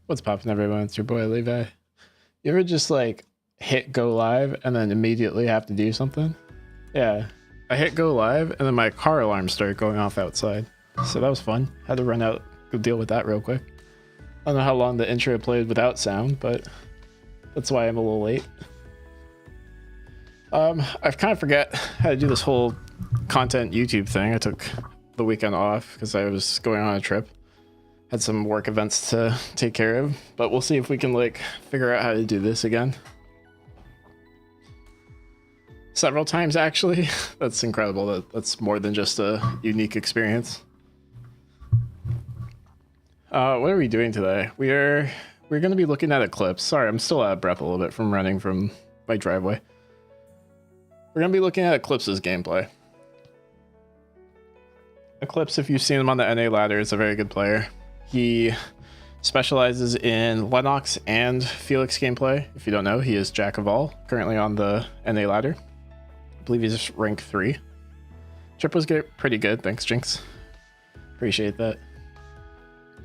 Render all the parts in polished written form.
What's poppin', everyone? It's your boy Levi. You ever just like hit go live and then immediately have to do something? Yeah, I hit go live and then my car alarm started going off outside. So that was fun. Had to run out, go deal with that real quick. I don't know how long the intro played without sound, but that's why I'm a little late. I kind of forget how to do this whole content YouTube thing. I took the weekend off because I was going on a trip. Had some work events to take care of, but we'll see if we can like figure out how to do this again. Several times actually. That's incredible. That's more than just a unique experience. What are we doing today? We're going to be looking at Eklispe. Sorry, I'm still out of breath a little bit from running from my driveway. We're going to be looking at Eklispe's gameplay. Eklispe, if you've seen him on the NA ladder, is a very good player. He specializes in Lenox and Felix gameplay. If you don't know, he is Jack of all, currently on the NA ladder. I believe he's rank 3. Trip was pretty good, thanks Jinx. Appreciate that.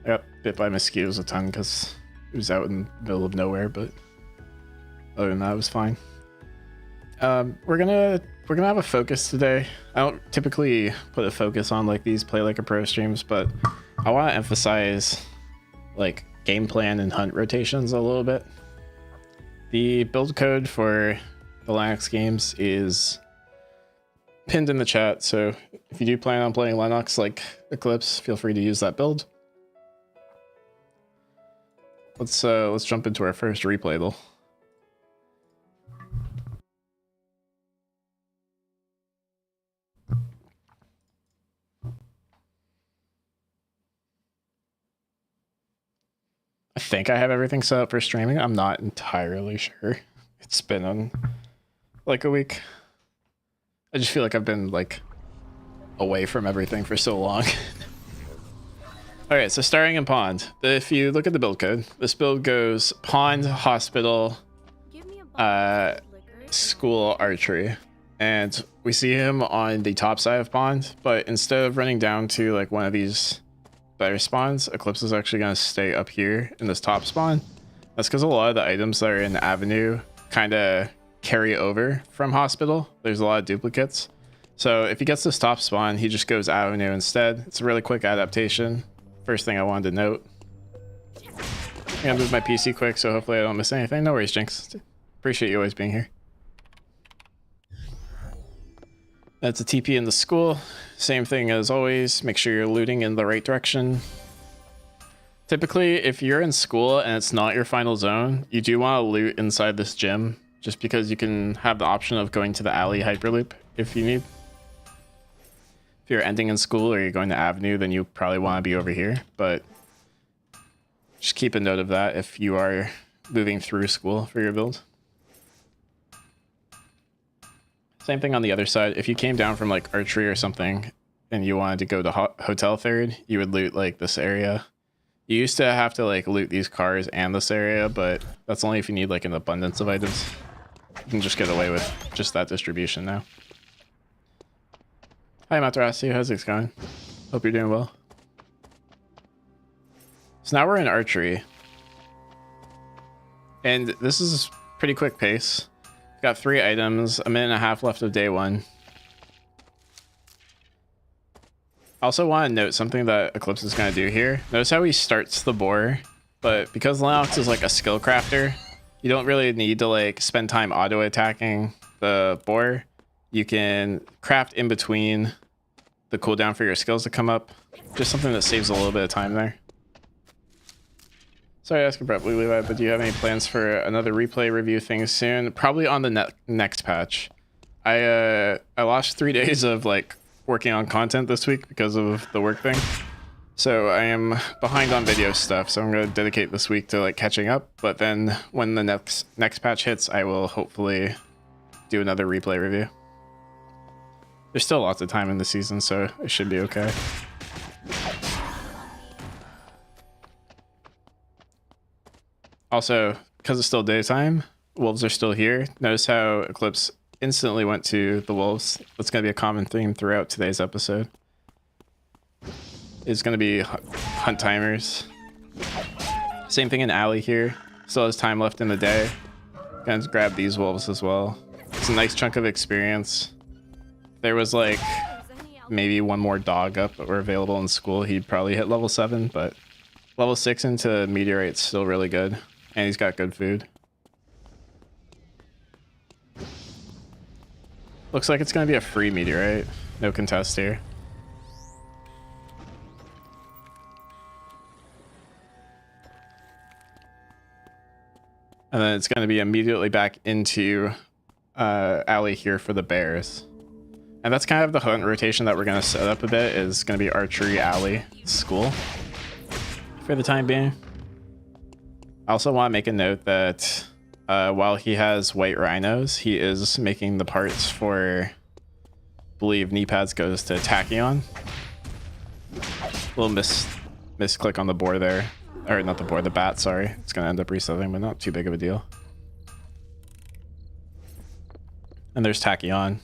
I got bit by mosquitoes a ton because it was out in the middle of nowhere, but other than that, it was fine. We're gonna have a focus today. I don't typically put a focus on like these play like a pro streams, but I want to emphasize like game plan and hunt rotations a little bit. The build code for the Lenox games is pinned in the chat, so if you do plan on playing Lenox like Eklispe, feel free to use that build. Let's jump into our first replay though. I think I have everything set up for streaming. I'm not entirely sure. It's been on like a week. I just feel like I've been like away from everything for so long. All right, so starting in Pond. If you look at the build code, this build goes Pond, Hospital, School, Archery. And we see him on the top side of Pond, but instead of running down to like one of these better spawns, Eklispe is actually going to stay up here in this top spawn. That's because a lot of the items that are in the Avenue kind of carry over from Hospital. There's a lot of duplicates. So if he gets this top spawn, he just goes Avenue instead. It's a really quick adaptation. First thing I wanted to note. I'm going to move my PC quick, so hopefully I don't miss anything. No worries, Jinx. Appreciate you always being here. That's a TP in the school. Same thing as always. Make sure you're looting in the right direction. Typically, if you're in school and it's not your final zone, you do want to loot inside this gym, just because you can have the option of going to the alley hyperloop if you need. If you're ending in school or you're going to Avenue, then you probably want to be over here, but just keep a note of that if you are moving through school for your build. Same thing on the other side. If you came down from like Archery or something and you wanted to go to Hotel Third, you would loot like this area. You used to have to like loot these cars and this area, but that's only if you need like an abundance of items. You can just get away with just that distribution now. Hi Matarasi, how's it going? Hope you're doing well. So now we're in Archery. And this is pretty quick pace. Got 3 items, a minute and a half left of day 1. I also want to note something that Eklispe is going to do here. Notice how he starts the boar, but because Lenox is like a skill crafter, you don't really need to like spend time auto attacking the boar. You can craft in between the cooldown for your skills to come up. Just something that saves a little bit of time there. Sorry asking probably Levi, but do you have any plans for another replay review thing soon? Probably on the next patch. I lost 3 days of like working on content this week because of the work thing. So I am behind on video stuff, so I'm going to dedicate this week to like catching up. But then when the next patch hits, I will hopefully do another replay review. There's still lots of time in the season, so it should be okay. Also, because it's still daytime, wolves are still here. Notice how Eklispe instantly went to the wolves. That's going to be a common theme throughout today's episode. It's going to be hunt timers. Same thing in alley here. Still has time left in the day. Gonna grab these wolves as well. It's a nice chunk of experience. There was like maybe one more dog up or available in school, he'd probably hit level 7, but level 6 into meteorite's still really good, and he's got good food. Looks like it's gonna be a free meteorite. No contest here. And then it's going to be immediately back into alley here for the bears. And that's kind of the hunt rotation that we're going to set up a bit, is going to be archery, alley, school for the time being. I also want to make a note that while he has white rhinos, he is making the parts for, I believe, knee pads goes to Tachyon. Little misclick on the board there. Or not the board, the bat, sorry. It's going to end up resetting, but not too big of a deal. And there's Tachyon.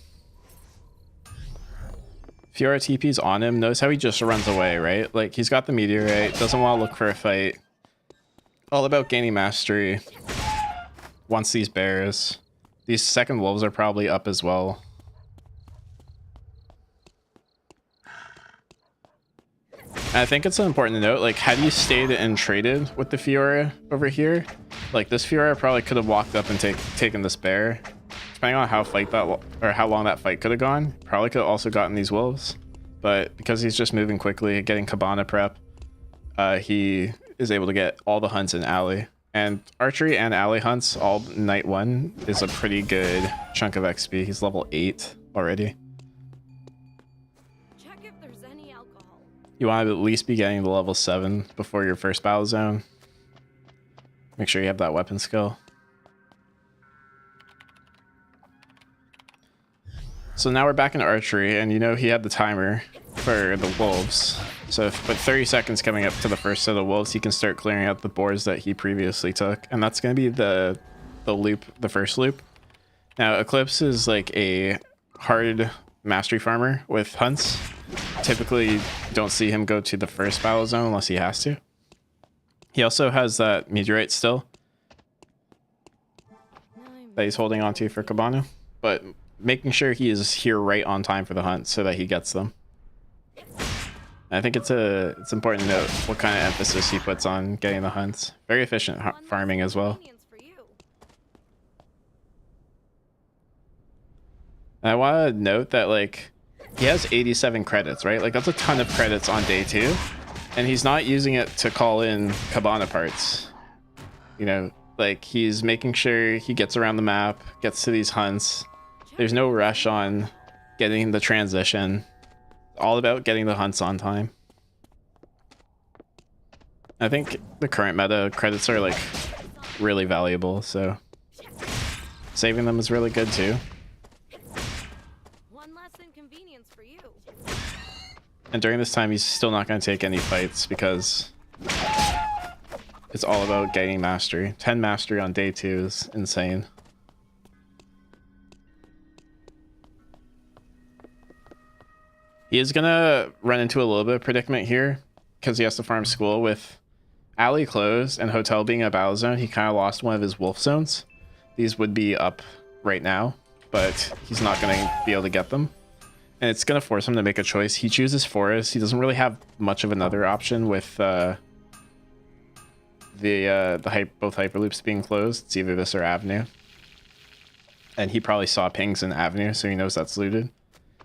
Fiora TP's on him. Notice how he just runs away, right? Like, he's got the meteorite, doesn't want to look for a fight. All about gaining mastery. Wants these bears. These second wolves are probably up as well. And I think it's important to note, like, had you stayed and traded with the Fiora over here, like, this Fiora probably could have walked up and taken this bear. Depending on how long that fight could have gone, probably could have also gotten these wolves. But because he's just moving quickly, getting cabana prep, he is able to get all the hunts in alley. And archery and alley hunts all night 1 is a pretty good chunk of XP. He's level 8 already. You want to at least be getting to level 7 before your first battle zone. Make sure you have that weapon skill. So now we're back in archery, and you know he had the timer for the wolves. So with 30 seconds coming up to the first set of wolves, he can start clearing out the boars that he previously took. And that's going to be the loop, the first loop. Now, Eklispe is like a hard mastery farmer with hunts. Typically don't see him go to the first battle zone unless he has to. He also has that meteorite still that he's holding on to for Cabana, but making sure he is here right on time for the hunt so that he gets them. I think it's important to note what kind of emphasis he puts on getting the hunts. Very efficient farming as well. And I want to note that, like, he has 87 credits, right? Like, that's a ton of credits on day 2. And he's not using it to call in cabana parts. You know, like, he's making sure he gets around the map, gets to these hunts. There's no rush on getting the transition. All about getting the hunts on time. I think the current meta credits are, like, really valuable, so saving them is really good too. And during this time, he's still not going to take any fights because it's all about gaining mastery. 10 mastery on day 2 is insane. He is going to run into a little bit of predicament here because he has to farm school. With alley closed and hotel being a battle zone, he kind of lost one of his wolf zones. These would be up right now, but he's not going to be able to get them. And it's going to force him to make a choice. He chooses forest. He doesn't really have much of another option with both hyperloops being closed. It's either this or avenue. And he probably saw pings in avenue, so he knows that's looted.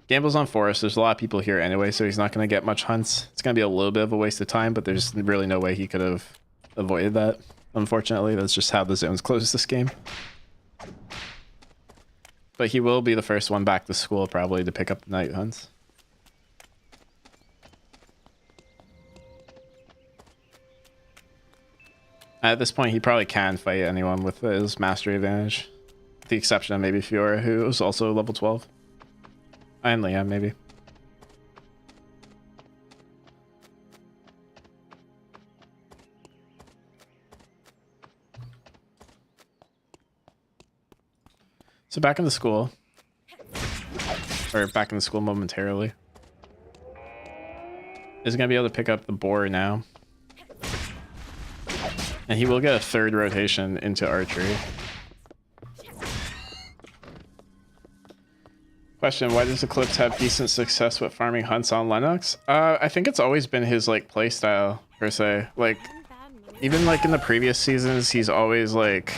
Gambles on forest. There's a lot of people here anyway, so he's not going to get much hunts. It's going to be a little bit of a waste of time, but there's really no way he could have avoided that. Unfortunately, that's just how the zones close this game. But he will be the first one back to school probably to pick up the night hunts. At this point, he probably can fight anyone with his mastery advantage. With the exception of maybe Fiora, who is also level 12. And Liam, maybe. So back in the school. Or back in the school momentarily. Is going to be able to pick up the boar now. And he will get a third rotation into archery. Question, why does Eklispe have decent success with farming hunts on Lenox? I think it's always been his like playstyle per se. Like even like in the previous seasons, he's always like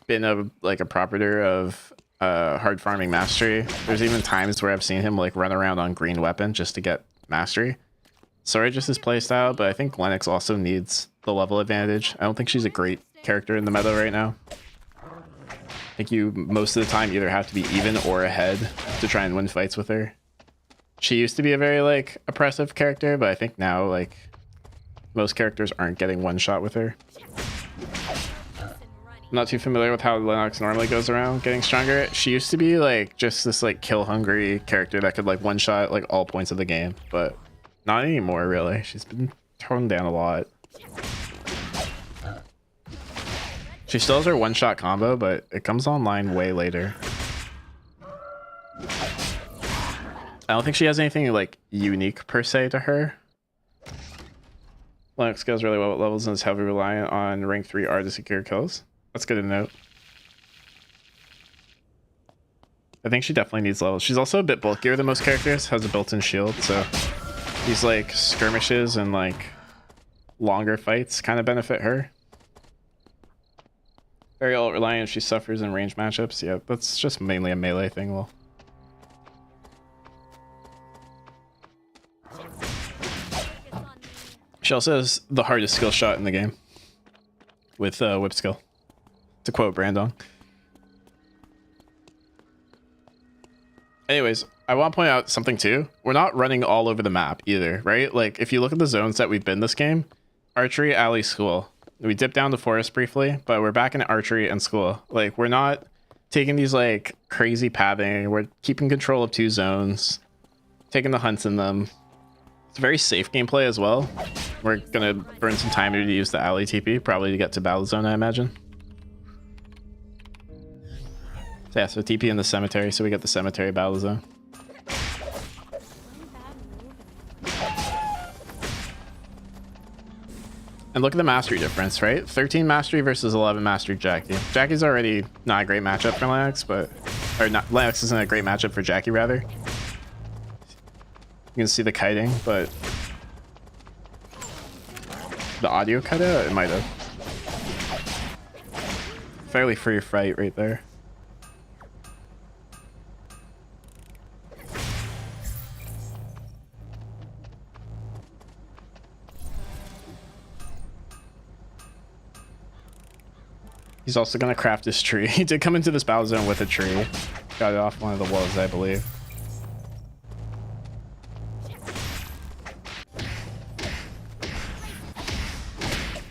been a propagator of hard farming mastery. There's even times where I've seen him like run around on green weapon just to get mastery. Sorry, just his playstyle, but I think Lenox also needs the level advantage. I don't think she's a great character in the meta right now. I think you most of the time either have to be even or ahead to try and win fights with her. She used to be a very like oppressive character, but I think now like most characters aren't getting one shot with her. I'm not too familiar with how Lenox normally goes around getting stronger. She used to be like just this like kill hungry character that could like one shot like all points of the game, but not anymore really. She's been toned down a lot. She still has her one-shot combo, but it comes online way later. I don't think she has anything like unique per se to her. Lenox scales really well at levels and is heavily reliant on rank 3 R to secure kills. That's good to note. I think she definitely needs levels. She's also a bit bulkier than most characters, has a built-in shield, so these like skirmishes and like longer fights kind of benefit her. Very ult reliant, she suffers in range matchups. Yeah, that's just mainly a melee thing. Well, she also has the hardest skill shot in the game with whip skill, to quote Brandon. Anyways, I want to point out something too. We're not running all over the map either, right? Like if you look at the zones that we've been this game, archery, alley, school. We dipped down to forest briefly, but we're back in archery and school. Like we're not taking these like crazy pathing. We're keeping control of 2 zones, taking the hunts in them. It's very safe gameplay as well. We're gonna burn some time to use the alley TP, probably to get to battle zone, I imagine. So yeah, so TP in the cemetery, so we get the cemetery battle zone. And look at the mastery difference, right? 13 mastery versus 11 mastery Jackie. Jackie's already not a great matchup for Lenox, but... Or not, Lenox isn't a great matchup for Jackie, rather. You can see the kiting, but... The audio cut out? It might have. Fairly free fight right there. He's also going to craft this tree. He did come into this battle zone with a tree. Got it off one of the walls, I believe.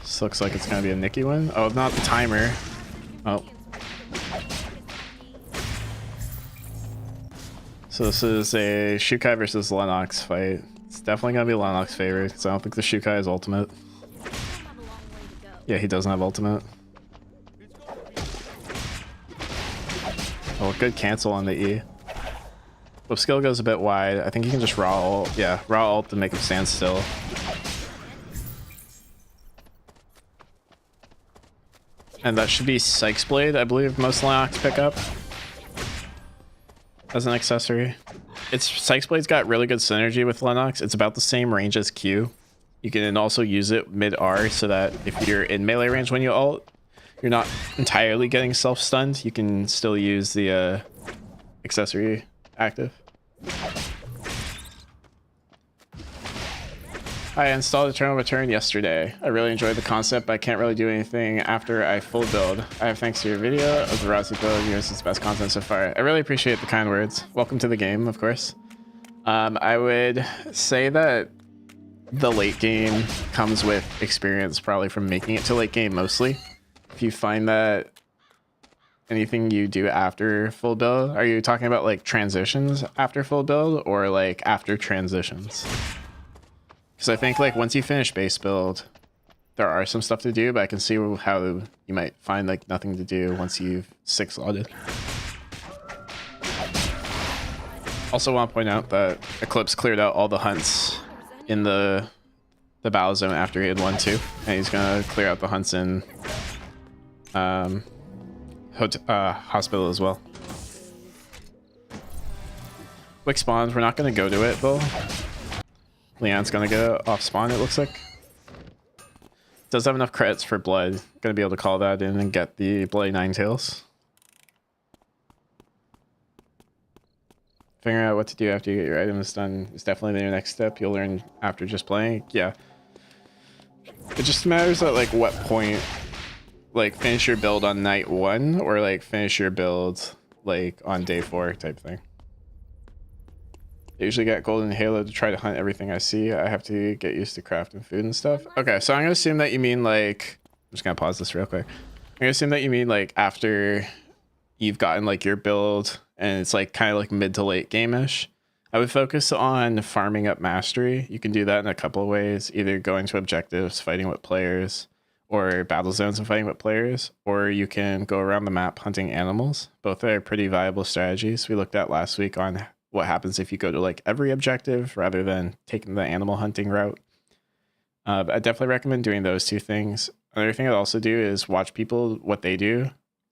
This looks like it's going to be a Nikki win. Oh, not the timer. Oh. So this is a Shukai versus Lenox fight. It's definitely going to be Lenox favored, because I don't think the Shukai is ultimate. Yeah, he doesn't have ultimate. Oh, good cancel on the E. Whip skill goes a bit wide. I think you can just raw ult. Yeah, raw ult to make him stand still. And that should be Sykes Blade, I believe most Lenox pick up as an accessory. Sykes Blade's got really good synergy with Lenox. It's about the same range as Q. You can also use it mid R so that if you're in melee range when you ult, you're not entirely getting self-stunned. You can still use the accessory active. I installed Eternal Return yesterday. I really enjoyed the concept, but I can't really do anything after I full build. I have thanks to your video of the Rossi build. Yours is the best content so far. I really appreciate the kind words. Welcome to the game, of course. I would say that the late game comes with experience, probably from making it to late game mostly. If you find that anything you do after full build, are you talking about like transitions after full build or like after transitions? Because I think like once you finish base build, there are some stuff to do, but I can see how you might find like nothing to do once you've 6 slotted. Also want to point out that Eklispe cleared out all the hunts in the the battle zone after he had won 2, and he's gonna clear out the hunts in hospital as well. Quick spawns, we're not gonna go to it though. Leon's gonna go off spawn, it looks like. Does have enough credits for blood. Gonna be able to call that in and get the bloody 9 tails. Figuring out what to do after you get your items done is definitely the next step. You'll learn after just playing. Yeah. It just matters at like what point, like finish your build on night 1 or like finish your build like on day 4 type thing. I usually get Golden Halo to try to hunt everything I see. I have to get used to crafting food and stuff. Okay, so I'm gonna assume that you mean like, I'm just gonna pause this real quick. I'm gonna assume that you mean like after you've gotten like your build and it's like kind of like mid to late game-ish. I would focus on farming up mastery. You can do that in a couple of ways, either going to objectives, fighting with players, or battle zones and fighting with players, or you can go around the map hunting animals. Both are pretty viable strategies we looked at last week on what happens if you go to like every objective rather than taking the animal hunting route. But I definitely recommend doing those 2 things. Another thing I'd also do is watch people, what they do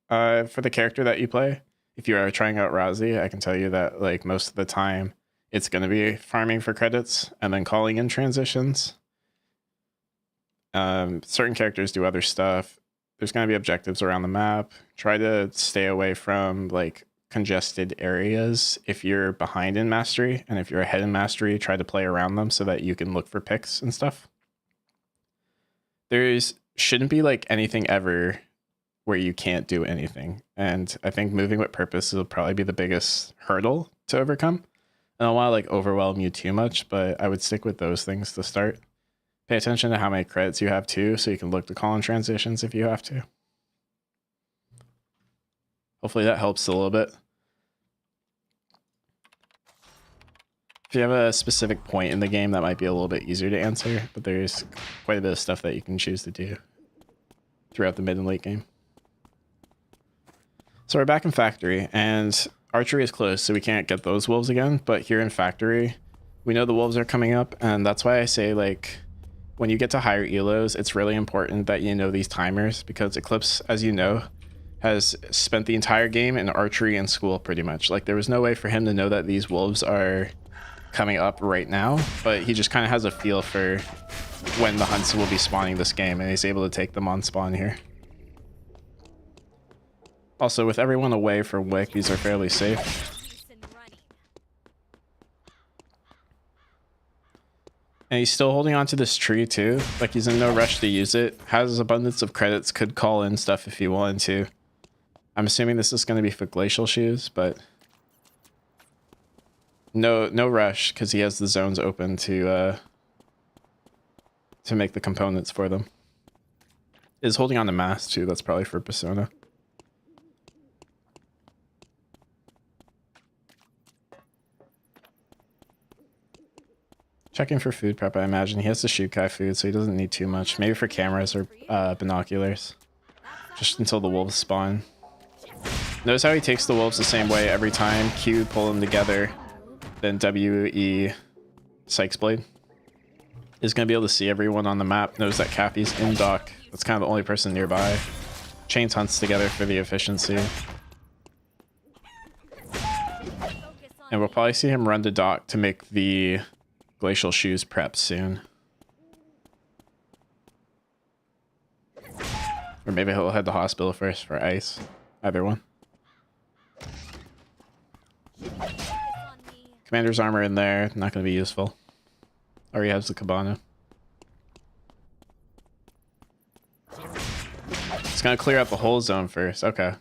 for the character that you play. If you are trying out Razi, I can tell you that like most of the time it's going to be farming for credits and then calling in transitions. Certain characters do other stuff. There's going to be objectives around the map. Try to stay away from like congested areas if you're behind in mastery, and if you're ahead in mastery, try to play around them so that you can look for picks and stuff. There's shouldn't be like anything ever where you can't do anything, and I think moving with purpose will probably be the biggest hurdle to overcome. I don't want to like overwhelm you too much, but I would stick with those things to start. Pay attention to how many credits you have too, so you can look to call in transitions if you have to. Hopefully that helps a little bit. If you have a specific point in the game, that might be a little bit easier to answer, but there's quite a bit of stuff that you can choose to do throughout the mid and late game. So we're back in factory, and archery is closed, so we can't get those wolves again, but here in factory, we know the wolves are coming up, and that's why I say, like, when you get to higher elos, it's really important that you know these timers, because Eklispe, as you know, has spent the entire game in archery and school pretty much. Like, there was no way for him to know that these wolves are coming up right now, but he just kind of has a feel for when the hunts will be spawning this game, and he's able to take them on spawn here. Also, with everyone away from Wick, these are fairly safe. And he's still holding on to this tree too. Like, he's in no rush to use it. Has abundance of credits, could call in stuff if he wanted to. I'm assuming this is going to be for glacial shoes, but no rush, because he has the zones open to make the components for them. Is holding on to mass too. That's probably for persona. Checking for food prep, I imagine. He has the Shukai food, so he doesn't need too much. Maybe for cameras or binoculars. Just until the wolves spawn. Notice how he takes the wolves the same way every time. Q, pull them together. Then W-E, Sykes Blade. Is going to be able to see everyone on the map. Notice that Cappy's in dock. That's kind of the only person nearby. Chains hunts together for the efficiency. And we'll probably see him run to dock to make the glacial shoes prep soon. Or maybe he'll head to hospital first for ice. Either one. Commander's armor in there, not going to be useful. Or he has the cabana. It's going to clear out the whole zone first. Okay.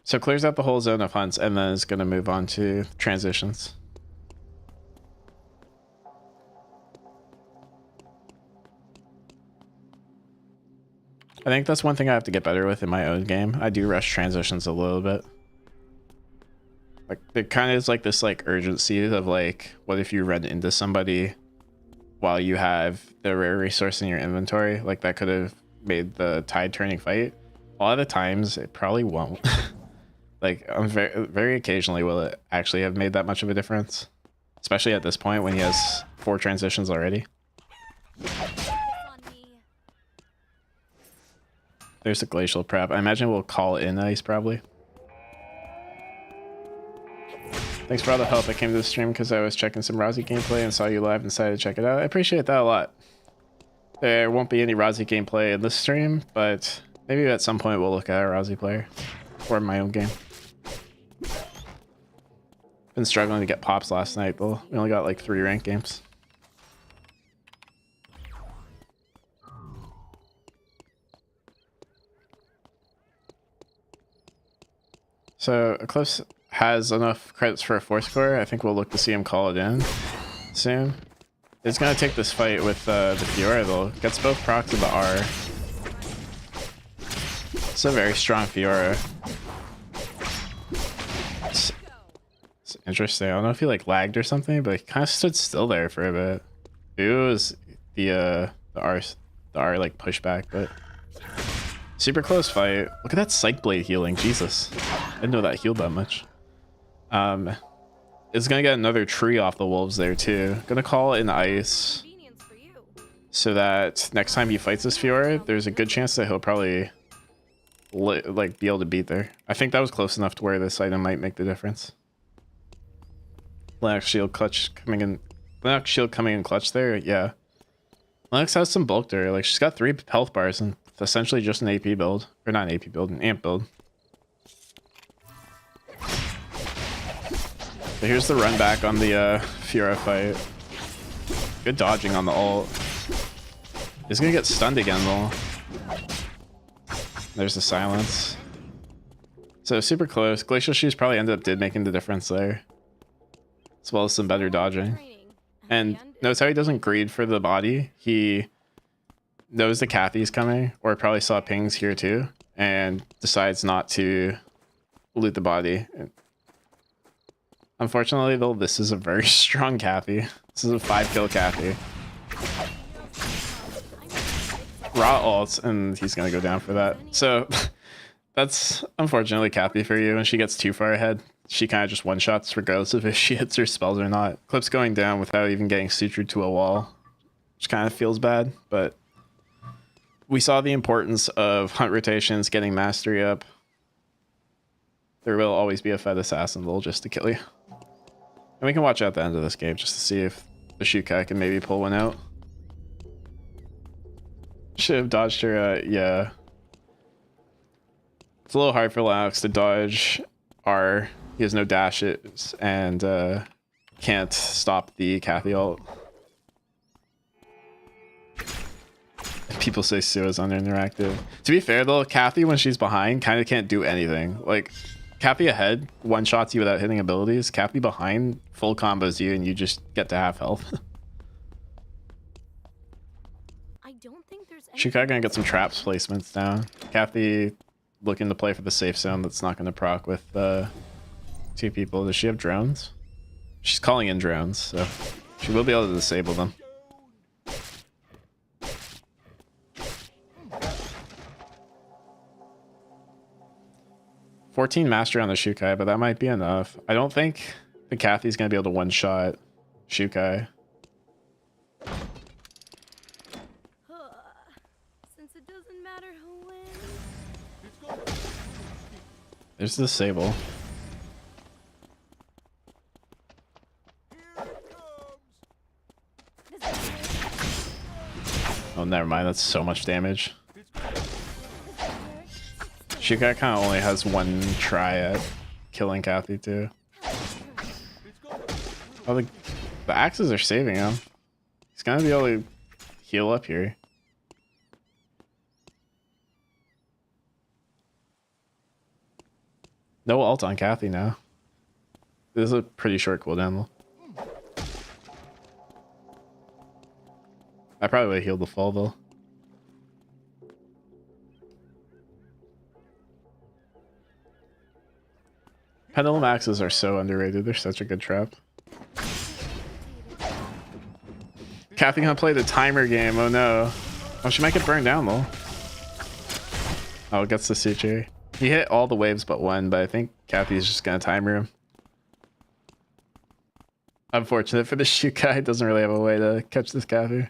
So clears out the whole zone of hunts, and then is going to move on to transitions. I think that's one thing I have to get better with in my own game. I do rush transitions a little bit. Like, it kind of is like this like urgency of like, what if you run into somebody while you have the rare resource in your inventory? Like, that could have made the tide turning fight. A lot of the times it probably won't. Like, very occasionally will it actually have made that much of a difference. especially at this point when he has 4 transitions already. There's the glacial prep. I imagine we'll call in ice probably. Thanks for all the help. I came to the stream because I was checking some Rozzy gameplay and saw you live and decided to check it out. I appreciate that a lot. There won't be any Rozzy gameplay in this stream, but maybe at some point we'll look at a Rozzy player or my own game. Been struggling to get pops last night though. We only got like 3 ranked games. So Eklispe has enough credits for a 4-score. I think we'll look to see him call it in soon. It's gonna take this fight with the Fiora though. Gets both procs of the R. It's a very strong Fiora. It's interesting. I don't know if he like lagged or something, but he kind of stood still there for a bit. It was the R like pushback, but super close fight. Look at that Psych Blade healing. Jesus, I didn't know that healed that much. It's gonna get another tree off the wolves there too. Gonna call in ice so that next time he fights this Fiora, there's a good chance that he'll probably like be able to beat there. I think that was close enough to where this item might make the difference. Lenox shield clutch coming in. Lenox shield coming in clutch there. Yeah. Lenox has some bulk there. Like she's got 3 health bars and it's essentially just an AP build, or not an AP build, an amp build. So here's the run back on the Fiora fight. Good dodging on the ult. He's gonna get stunned again though. There's the silence. So super close. Glacial Shoes probably did making the difference there. As well as some better dodging. And notice how he doesn't greed for the body. He knows the Kathy's coming, or probably saw pings here too, and decides not to loot the body. Unfortunately though, this is a very strong Kathy. This is a 5-kill Kathy. Raw ults, and he's gonna go down for that. So that's unfortunately Kathy for you. When she gets too far ahead, she kind of just one-shots regardless of if she hits her spells or not. Clip's going down without even getting sutured to a wall, which kind of feels bad, but we saw the importance of hunt rotations, getting mastery up. There will always be a Fed assassin little just to kill you. And we can watch out the end of this game just to see if the Shukai can maybe pull one out. Should have dodged her, yeah. It's a little hard for Lenox to dodge R. He has no dashes and can't stop the Kathy ult. People say Sue is under-interactive. To be fair though, Kathy when she's behind kind of can't do anything. Like, Kathy ahead one-shots you without hitting abilities. Kathy behind full combos you and you just get to half health. Shukai gonna get some traps placements down. Kathy looking to play for the safe zone that's not gonna proc with 2 people. Does she have drones? She's calling in drones, so she will be able to disable them. $14 mastery on the Shukai, but that might be enough. I don't think the Kathy's gonna be able to one-shot Shukai. Since it doesn't matter who wins. There's the Sable. Oh, never mind. That's so much damage. Shukai kind of only has 1 try at killing Kathy too. Oh, the axes are saving him. He's gonna be able to heal up here. No ult on Kathy now. This is a pretty short cooldown though. I probably would have healed the fall though. Pendulum axes are so underrated. They're such a good trap. Kathy gonna play the timer game. Oh no. Oh, she might get burned down though. Oh, it gets the suture. He hit all the waves but 1, but I think Kathy's just gonna timer him. Unfortunate for the shoot guy, doesn't really have a way to catch this Kathy.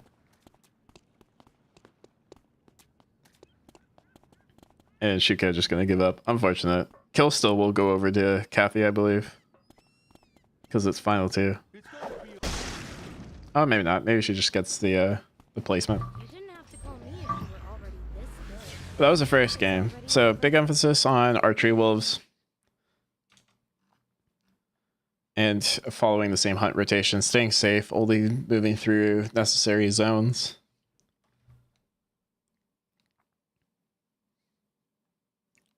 And Shuka just gonna give up. Unfortunate. Kill still will go over to Kathy, I believe. Because it's final 2. Oh, maybe not. Maybe she just gets the placement. You didn't have to call me if you were already this good. But that was the first game. So big emphasis on archery wolves. And following the same hunt rotation, staying safe, only moving through necessary zones.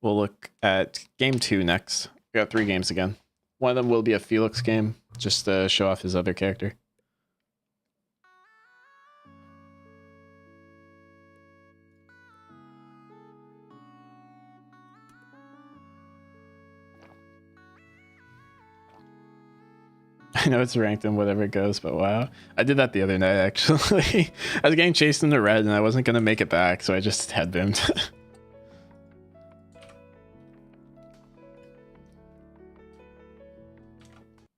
We'll look at game 2 next. We got 3 games again. One of them will be a Felix game, just to show off his other character. I know it's ranked in whatever it goes, but wow. I did that the other night, actually. I was getting chased in the red, and I wasn't going to make it back, so I just headboomed.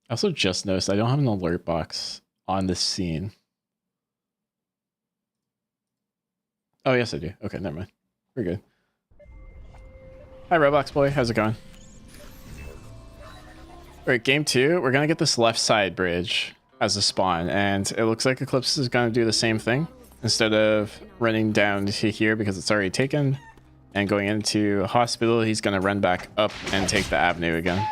I also just noticed I don't have an alert box on this scene. Oh, yes, I do. Okay, never mind. We're good. Hi, Roblox boy. How's it going? All right, game 2. We're going to get this left side bridge as a spawn, and it looks like Eklispe is going to do the same thing. Instead of running down to here because it's already taken and going into a hospital, he's going to run back up and take the avenue again.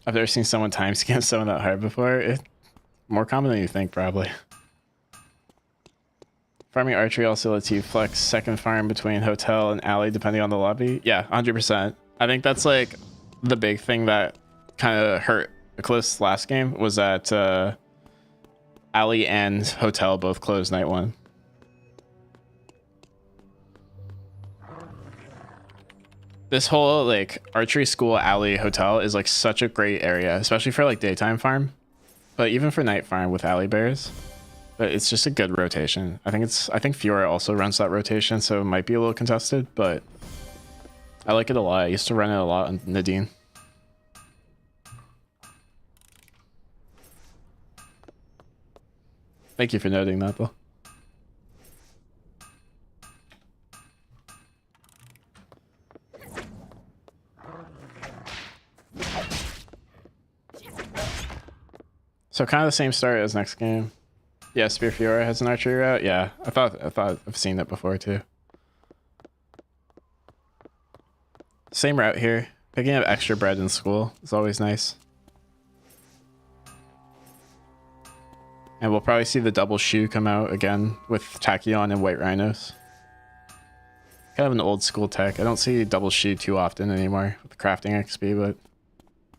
I've never seen someone time scan someone that hard before. It's more common than you think, probably. Farming archery also lets you flex second farm between hotel and alley depending on the lobby. Yeah, 100%. I think that's like the big thing that kind of hurt Eklispe last game was that alley and hotel both closed night 1. This whole like archery school alley hotel is like such a great area, especially for like daytime farm, but even for night farm with alley bears. But it's just a good rotation. I think Fiora also runs that rotation, so it might be a little contested, but I like it a lot. I used to run it a lot on Nadine. Thank you for noting that though. So kind of the same start as next game. Yeah, Spear Fiora has an archery route. Yeah, I thought I've seen that before too. Same route here. Picking up extra bread in school is always nice. And we'll probably see the double shoe come out again with Tachyon and White Rhinos. Kind of an old school tech. I don't see double shoe too often anymore with the crafting XP, but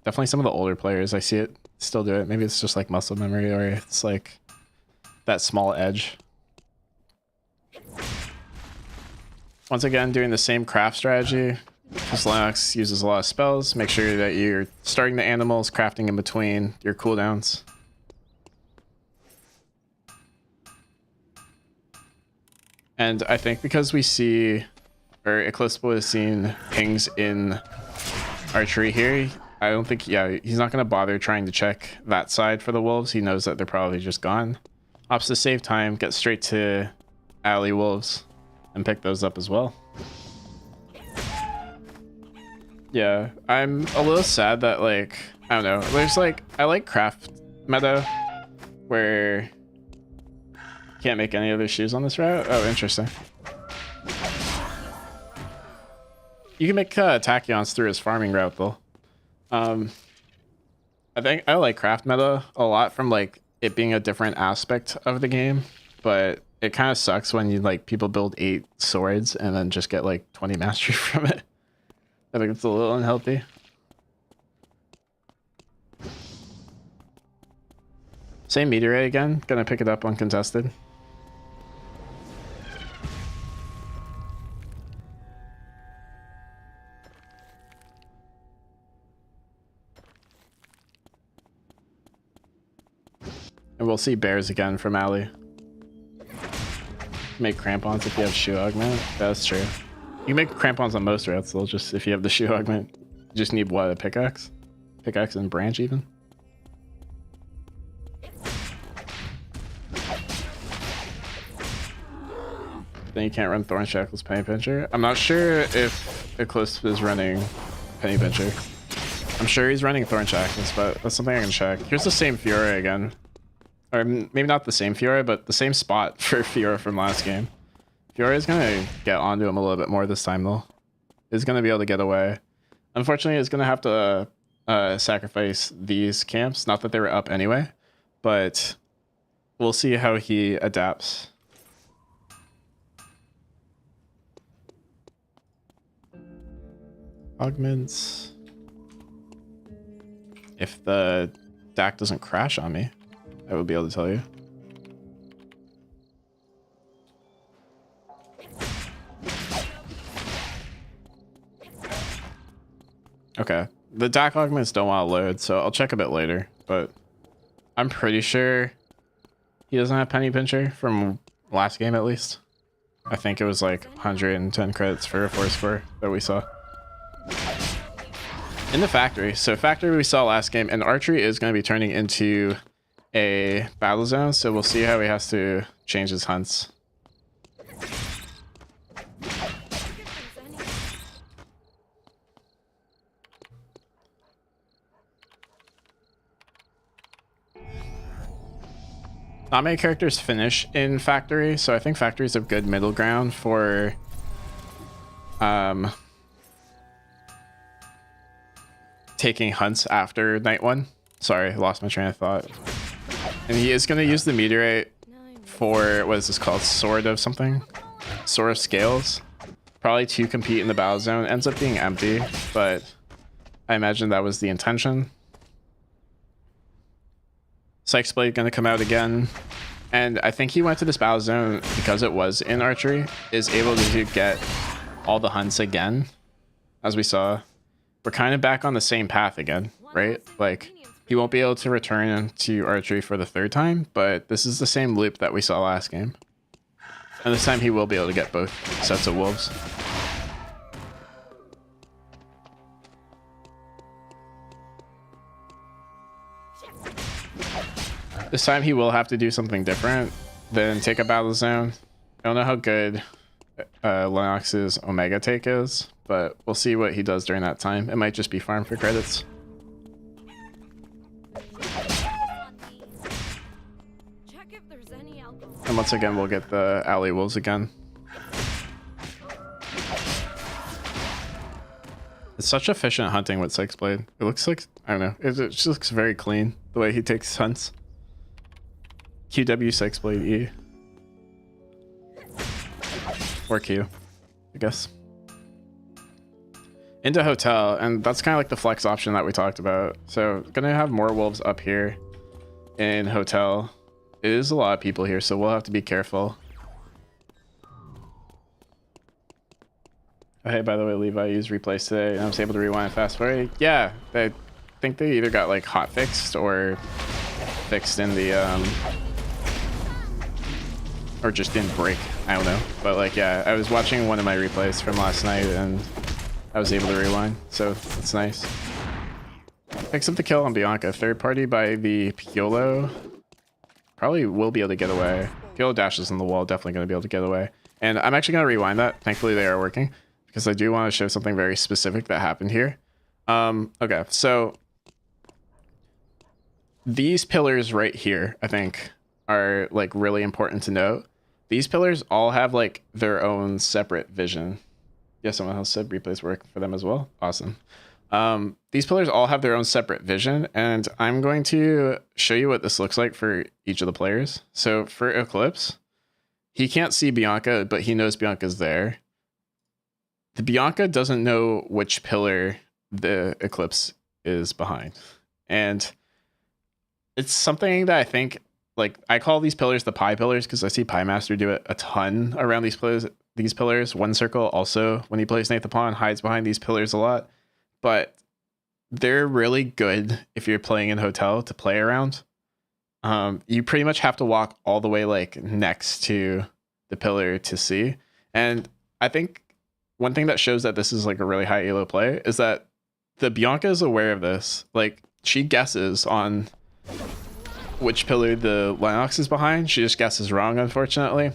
definitely some of the older players I see it still do it. Maybe it's just like muscle memory, or it's like that small edge. Once again, doing the same craft strategy. Because Lenox uses a lot of spells. Make sure that you're starting the animals, crafting in between your cooldowns. And I think because we see, or Eklispe has seen pings in archery here, I don't think, yeah, he's not going to bother trying to check that side for the wolves. He knows that they're probably just gone. Opts to save time, get straight to alley wolves, and pick those up as well. Yeah, I'm a little sad that, like, I don't know, there's like, I like craft meta where you can't make any other shoes on this route. Oh, interesting. You can make Tachyons through his farming route though. I think I like craft meta a lot from like it being a different aspect of the game, but it kind of sucks when you like people build 8 swords and then just get like 20 mastery from it. I think it's a little unhealthy. Same meteorite again, gonna pick it up uncontested. And we'll see bears again from alley. Make crampons if you have shoe augment. That's true. You can make crampons on most routes, though, just if you have the shoe augment. You just need what, a pickaxe? Pickaxe and branch even. Then you can't run Thorn Shackles Penny Pincher. I'm not sure if Eklispe is running Penny Pincher. I'm sure he's running Thorn Shackles, but that's something I can check. Here's the same Fiora again. Or maybe not the same Fiora, but the same spot for Fiora from last game. Fiora is going to get onto him a little bit more this time though. He's going to be able to get away. Unfortunately, he's going to have to sacrifice these camps. Not that they were up anyway, but we'll see how he adapts. Augments. If the DAC doesn't crash on me, I will be able to tell you. Okay, the DAC augments don't want to load, so I'll check a bit later, but I'm pretty sure he doesn't have Penny Pincher from last game at least. I think it was like 110 credits for a 4 that we saw. In the factory. So factory we saw last game, and archery is going to be turning into a battle zone, so we'll see how he has to change his hunts. Not many characters finish in factory, so I think factory is a good middle ground for taking hunts after night 1. Sorry, lost my train of thought. And he is going to use the meteorite for, what is this called? Sword of something? Sword of Scales. Probably to compete in the battle zone. Ends up being empty, but I imagine that was the intention. Sykes Blade going to come out again. And I think he went to this battle zone because it was in archery. Is able to get all the hunts again, as we saw. We're kind of back on the same path again, right? Like, he won't be able to return to archery for the 3rd time, but this is the same loop that we saw last game. And this time he will be able to get both sets of wolves. This time he will have to do something different than take a battle zone. I don't know how good Lenox's Omega take is, but we'll see what he does during that time. It might just be farm for credits. And once again, we'll get the alley wolves again. It's such efficient hunting with Sykes Blade. It looks like, I don't know, it just looks very clean the way he takes hunts. QW Sykes Blade E. Or Q, I guess. Into hotel, and that's kind of like the flex option that we talked about. So gonna have more wolves up here in hotel. It is a lot of people here, so we'll have to be careful. Oh, hey, by the way, Levi used replays today, and I was able to rewind fast forward. Yeah, I think they either got like hot fixed or fixed in the or just didn't break. I don't know, but like, yeah, I was watching one of my replays from last night, and I was able to rewind, so it's nice. Picks up the kill on Bianca. 3rd party by the Piolo. Probably will be able to get away. Piolo dashes on the wall, definitely going to be able to get away. And I'm actually going to rewind that. Thankfully, they are working, because I do want to show something very specific that happened here. Okay, so these pillars right here, I think, are like really important to note. These pillars all have like their own separate vision. Yeah, someone else said replays work for them as well. Awesome. These pillars all have their own separate vision, and I'm going to show you what this looks like for each of the players. So for Eklispe, he can't see Bianca, but he knows Bianca's there. The Bianca doesn't know which pillar the Eklispe is behind. And it's something that I think, like, I call these pillars the pie pillars because I see Pie Master do it a ton around these pillars. One Circle also, when he plays Nathan Pawn, hides behind these pillars a lot. But they're really good if you're playing in hotel to play around. You pretty much have to walk all the way like next to the pillar to see. And I think one thing that shows that this is like a really high elo play is that the Bianca is aware of this. Like, she guesses on which pillar the Lenox is behind. She just guesses wrong, unfortunately.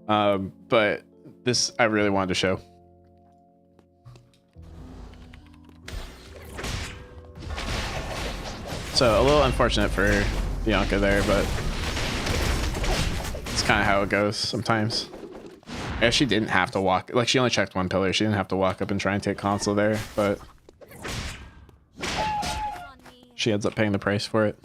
But this I really wanted to show. So a little unfortunate for Bianca there, but it's kind of how it goes sometimes. Yeah, she didn't have to walk, like she only checked one pillar. She didn't have to walk up and try and take console there, but she ends up paying the price for it.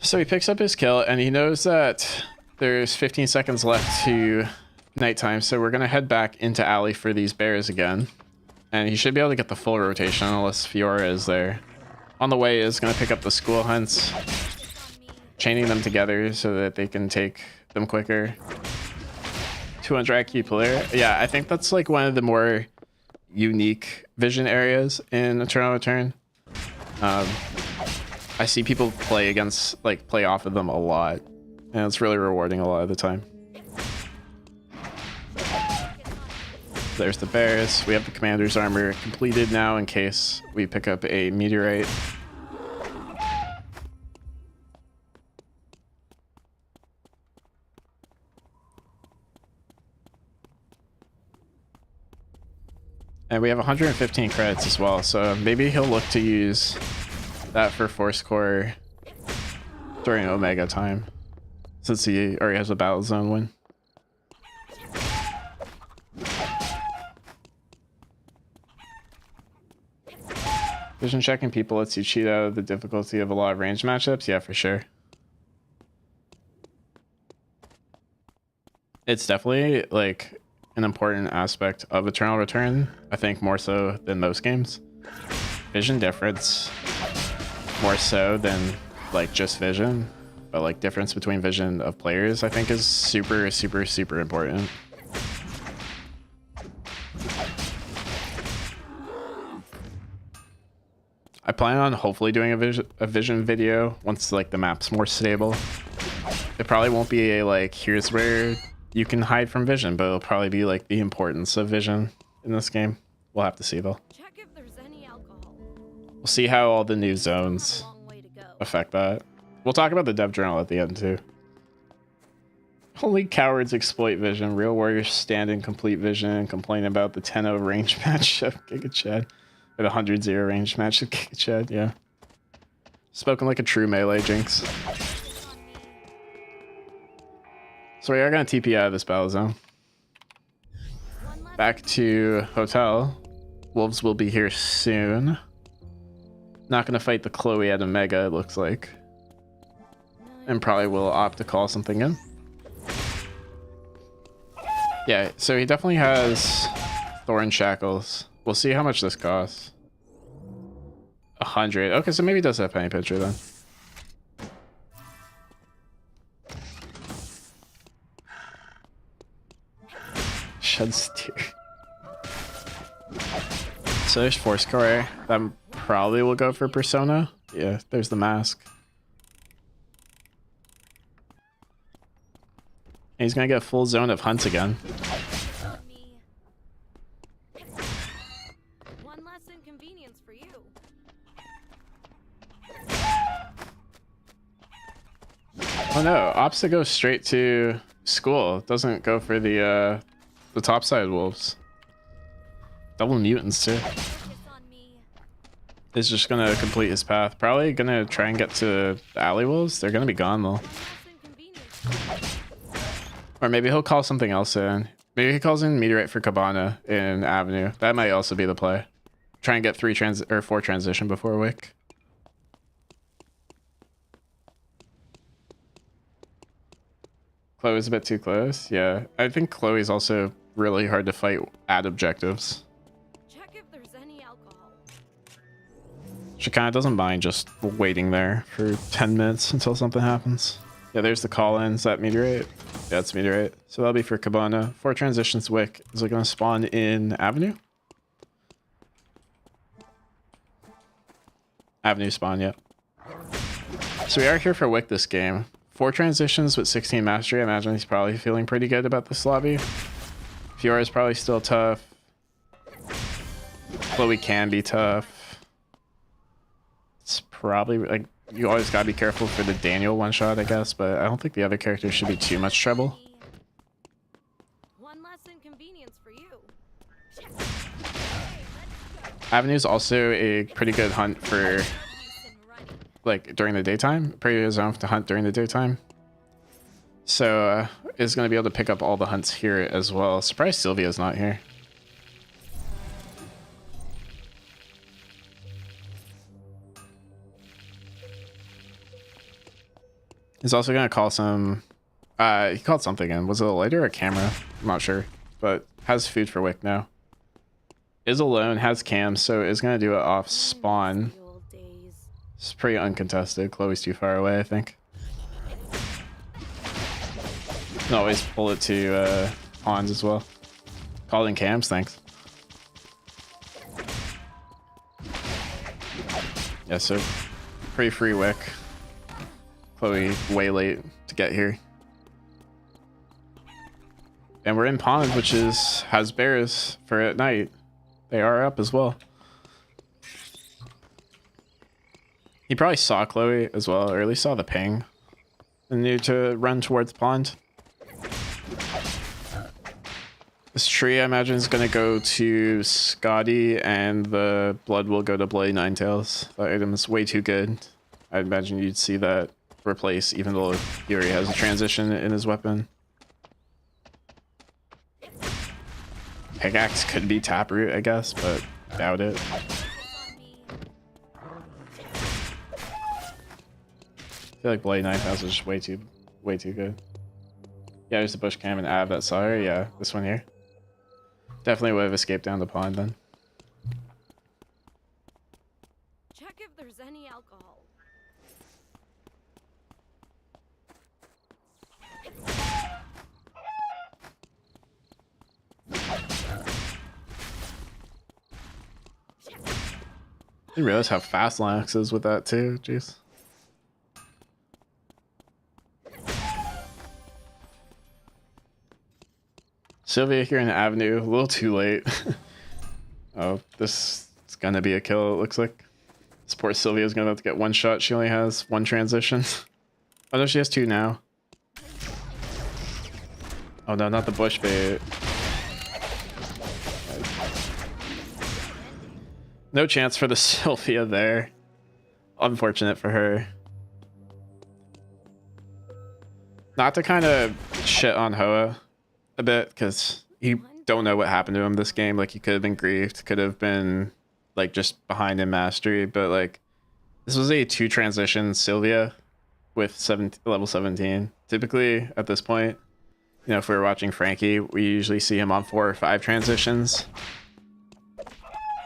So he picks up his kill and he knows that there's 15 seconds left to nighttime, so we're gonna head back into alley for these bears again, and he should be able to get the full rotation unless Fiora is there. On the way is gonna pick up the school hunts, chaining them together so that they can take them quicker. 200 IQ player. Yeah, I think that's like one of the more unique vision areas in Eternal Return. I see people play against, like, play off of them a lot, and it's really rewarding a lot of the time. There's the bears. We have the commander's armor completed now in case we pick up a meteorite. And we have 115 credits as well, so maybe he'll look to use that for Force Core during Omega time, since he already has a Battle Zone win. Vision checking people lets you cheat out of the difficulty of a lot of range matchups. Yeah, for sure. It's definitely like an important aspect of Eternal Return. I think more so than most games. Vision difference, more so than like just vision, but like difference between vision of players, I think is super, super, super important. I plan on hopefully doing a vision video once like the map's more stable. It probably won't be a like, here's where you can hide from vision, but it'll probably be like the importance of vision in this game. We'll have to see though. Check if there's any alcohol. We'll see how all the new zones affect that. We'll talk about the dev journal at the end too. Only cowards exploit vision. Real warriors stand in complete vision and complain about the 10-0 range match of Giga Chad. Or the 100-0 range match of Giga Chad, yeah. Spoken like a true melee, Jinx. So we are going to TP out of this battle zone. Back to hotel. Wolves will be here soon. Not going to fight the Chloe at Omega, it looks like. And probably will opt to call something in. Yeah, so he definitely has Thorn Shackles. We'll see how much this costs. 100. Okay, so maybe he does have Penny Pincher then. Shed Steer. So there's Force Core. That probably will go for Persona. Yeah, there's the mask. And he's gonna get a full zone of hunts again. One less inconvenience for you. Oh no, opts goes straight to school. It doesn't go for the topside wolves. Double mutants too. Is just gonna complete his path. Probably gonna try and get to the alley wolves. They're gonna be gone though. Or maybe he'll call something else in. Maybe he calls in Meteorite for Cabana in Avenue. That might also be the play. Try and get 4 transition before Wick. Chloe's a bit too close. Yeah, I think Chloe's also really hard to fight at objectives. Check if there's any alcohol. She kind of doesn't mind just waiting there for 10 minutes until something happens. Yeah, there's the call-ins at Meteorite. Yeah, it's Meteorite. So that'll be for Cabana. 4 transitions Wick. Is it going to spawn in Avenue? Avenue spawn, yeah. So we are here for Wick this game. 4 transitions with 16 mastery. I imagine he's probably feeling pretty good about this lobby. Fiora is probably still tough. Chloe can be tough. It's probably like you always gotta be careful for the Daniel one shot, I guess, but I don't think the other characters should be too much trouble. One less inconvenience for you. Avenue is also a pretty good hunt for like during the daytime. Pretty good zone to hunt during the daytime. So is going to be able to pick up all the hunts here as well. Surprised Sylvia's not here. He's also going to call some... he called something in. Was it a lighter or a camera? I'm not sure. But has food for Wick now. Is alone, has cam, so is going to do it off spawn. It's pretty uncontested. Chloe's too far away, I think. Can always pull it to pawns as well. Called in cams, thanks. Yeah, so pretty free Wick. Chloe way late to get here. And we're in pond, which has bears for at night. They are up as well. He probably saw Chloe as well, or at least saw the ping. And knew to run towards pond. This tree, I imagine, is going to go to Scotty, and the blood will go to Bloody Ninetails. That item is way too good. I imagine you'd see that replace, even though he already has a transition in his weapon. Pickaxe could be Taproot, I guess, but doubt it. I feel like Bloody Ninetails is just way too good. Yeah, there's the bush cam and Av that saw her. Yeah, this one here. Definitely would have escaped down the pond then. Check if there's any alcohol. I didn't realize how fast Lenox is with that too. Jeez. Sylvia here in the avenue, a little too late. Oh, this is gonna be a kill, it looks like. This poor Sylvia's gonna have to get one shot. She only has one transition. Oh no, she has 2 now. Oh no, not the bush bait. No chance for the Sylvia there. Unfortunate for her. Not to kind of shit on Hoa a bit, because you don't know what happened to him this game. Like, he could have been griefed, could have been like just behind in mastery, but like this was a 2 transition Sylvia with level 17. Typically at this point, you know, if we were watching Frankie, we usually see him on 4 or 5 transitions.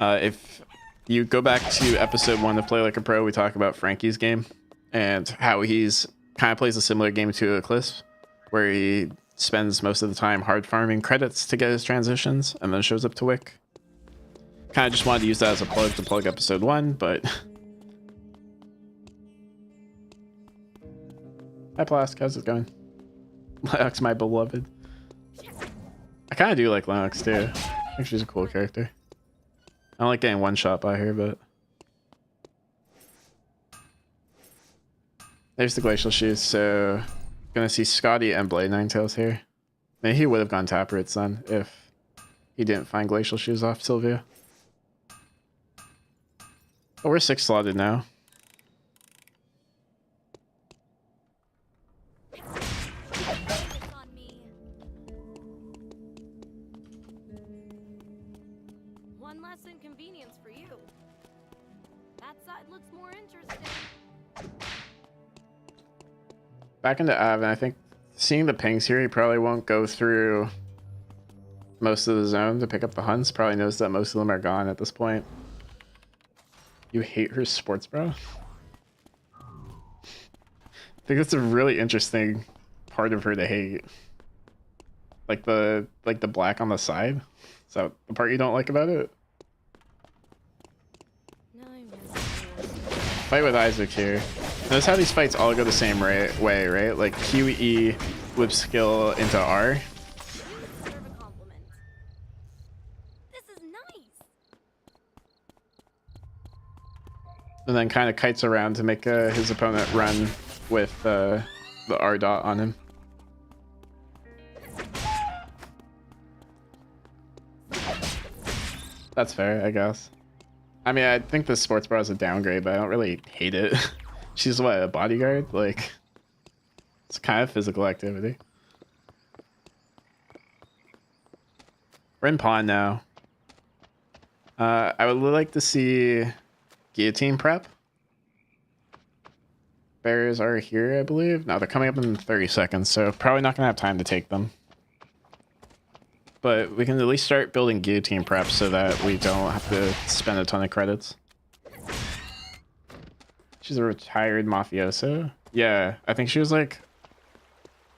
If you go back to episode 1 of Play Like a Pro, we talk about Frankie's game and how he's kind of plays a similar game to Eklispe, where he spends most of the time hard farming credits to get his transitions and then shows up to Wick. Kind of just wanted to use that as a plug to plug episode 1, but... Hi Plask, how's it going? Lenox, my beloved. I kind of do like Lenox too. I think she's a cool character. I don't like getting one shot by her, but... There's the Glacial Shoes, so... Gonna see Scotty and Bloody Ninetails here. Maybe he would have gone Taproots then, if he didn't find Glacial Shoes off Sylvia. Oh, we're 6 slotted now. One less inconvenience for you. That side looks more interesting. Back into Av, and I think seeing the pings here, he probably won't go through most of the zone to pick up the hunts. Probably knows that most of them are gone at this point. You hate her sports bra? I think that's a really interesting part of her to hate. Like the black on the side. Is that the part you don't like about it? No, Fight with Isaac here. Notice how these fights all go the same way, right? Like QE whip skill into R. You deserve a compliment. This is nice. And then kind of kites around to make his opponent run with the R dot on him. That's fair, I guess. I mean, I think the sports bra is a downgrade, but I don't really hate it. She's what, a bodyguard? Like, it's kind of physical activity. We're in pawn now. I would like to see guillotine prep. Barriers are here, I believe. No, they're coming up in 30 seconds, so probably not gonna have time to take them. But we can at least start building guillotine prep so that we don't have to spend a ton of credits. She's a retired mafioso. Yeah, I think she was like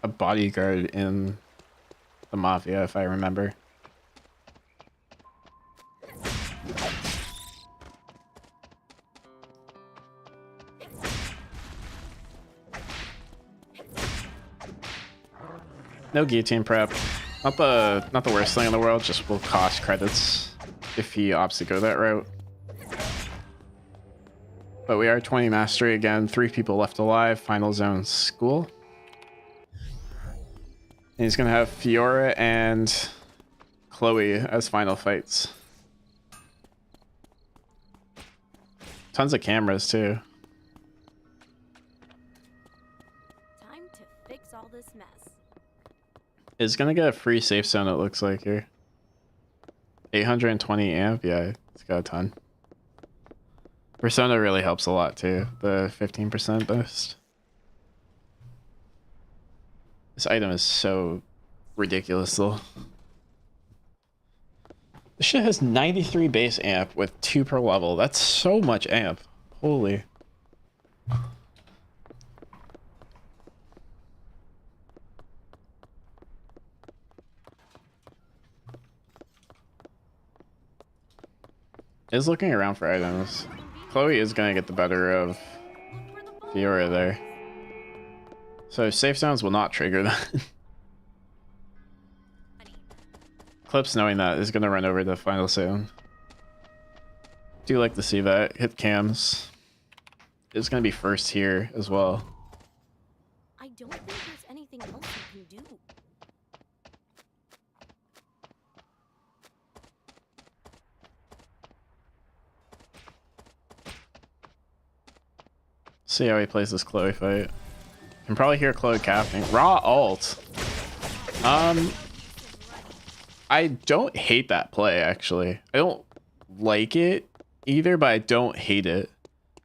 a bodyguard in the mafia, if I remember. No guillotine prep. Not the worst thing in the world, just will cost credits if he opts to go that route. But we are 20 mastery again, 3 people left alive, final zone school. And he's gonna have Fiora and Chloe as final fights. Tons of cameras too. Time to fix all this mess. Is gonna get a free safe zone, it looks like here. 820 amp, yeah, it's got a ton. Persona really helps a lot too, the 15% boost. This item is so ridiculous though. This shit has 93 base amp with 2 per level. That's so much amp. Holy. Is looking around for items. Chloe is gonna get the better of Fiora there. So safe zones will not trigger that. Clips knowing that is gonna run over the final zone. Do like to see that. Hit cams. It's gonna be first here as well. I don't think there's anything else you can do. See how he plays this Chloe fight. Can probably hear Chloe capping. Raw alt. I don't hate that play actually. I don't like it either, but I don't hate it.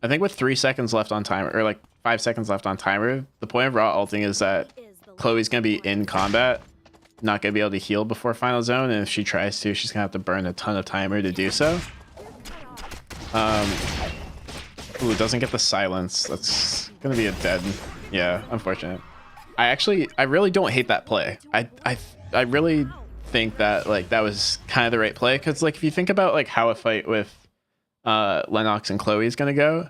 I think with 3 seconds left on timer, or like 5 seconds left on timer, the point of raw alting is that Chloe's gonna be in combat, not gonna be able to heal before final zone, and if she tries to, she's gonna have to burn a ton of timer to do so. Ooh, doesn't get the silence. That's gonna be a dead. Yeah, unfortunate. I really don't hate that play. I really think that like that was kind of the right play, because like if you think about like how a fight with Lenox and Chloe is gonna go,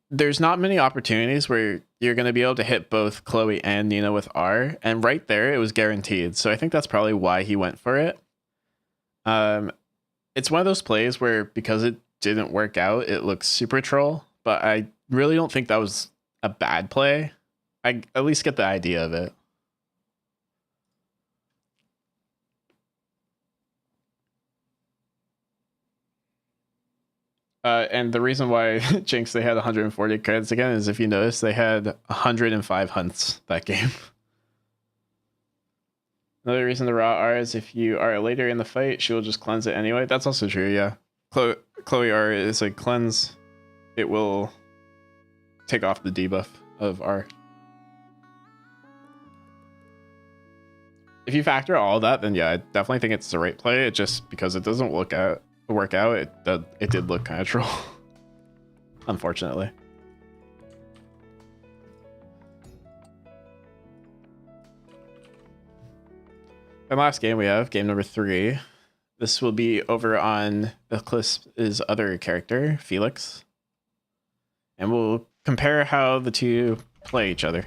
there's not many opportunities where you're gonna be able to hit both Chloe and Nina with R, and right there it was guaranteed. So I think that's probably why he went for it. It's one of those plays where because it didn't work out, it looks super troll, but I really don't think that was a bad play. I at least get the idea of it. And the reason why Jinx they had 140 credits again is, if you notice, they had 105 hunts that game. Another reason the raw R is if you are later in the fight, she will just cleanse it anyway. That's also true, yeah. Chloe R is a cleanse. It will take off the debuff of R. If you factor all that, then yeah, I definitely think it's the right play. It just, because it doesn't work out, it did look kind of troll. Unfortunately. And last game we have, game number 3. This will be over on Eklispe's other character, Felix. And we'll compare how the two play each other.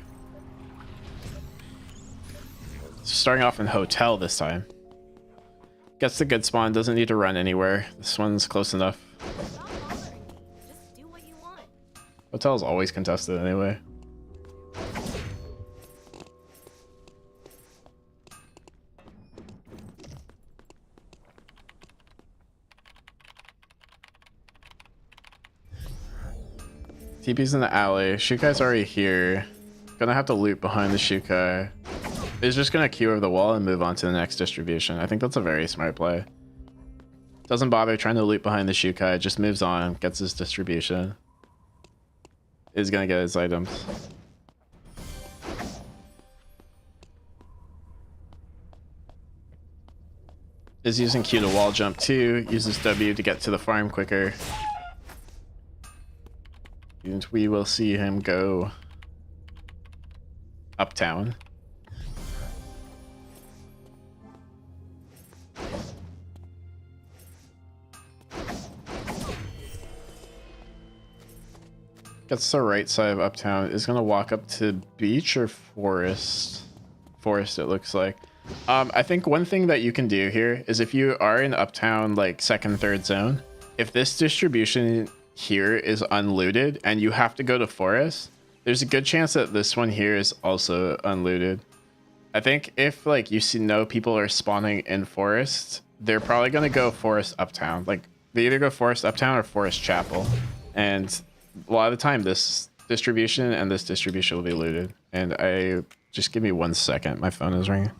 Starting off in hotel this time. Gets the good spawn, doesn't need to run anywhere. This one's close enough. Stop bothering. Just do what you want. Hotel's always contested anyway. TP's in the alley. Shukai's already here. Gonna have to loot behind the Shukai. Is just gonna queue over the wall and move on to the next distribution. I think that's a very smart play. Doesn't bother trying to loot behind the Shukai, just moves on, gets his distribution. Is gonna get his items. Is using Q to wall jump too, uses W to get to the farm quicker. And we will see him go uptown. Gets the right side of uptown. Is gonna walk up to beach or forest. Forest, it looks like. I think one thing that you can do here is if you are in uptown, like second, third zone, if this distribution here is unlooted and you have to go to forest, there's a good chance that this one here is also unlooted. I think if like you know people are spawning in forest, they're probably gonna go forest uptown. Like they either go forest uptown or forest chapel, and a lot of the time this distribution and this distribution will be looted. And I just give me 1 second, my phone is ringing.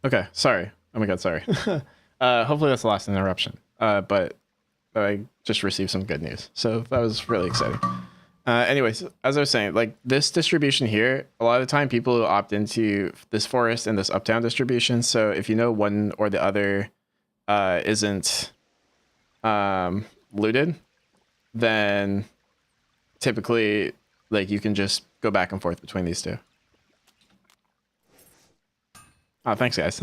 Okay, sorry. Oh my god, sorry. Hopefully that's the last interruption. But I just received some good news, so that was really exciting. Anyways, as I was saying, like this distribution here, a lot of the time people opt into this forest and this uptown distribution. So if you know one or the other isn't looted, then typically like you can just go back and forth between these two. Oh, thanks, guys.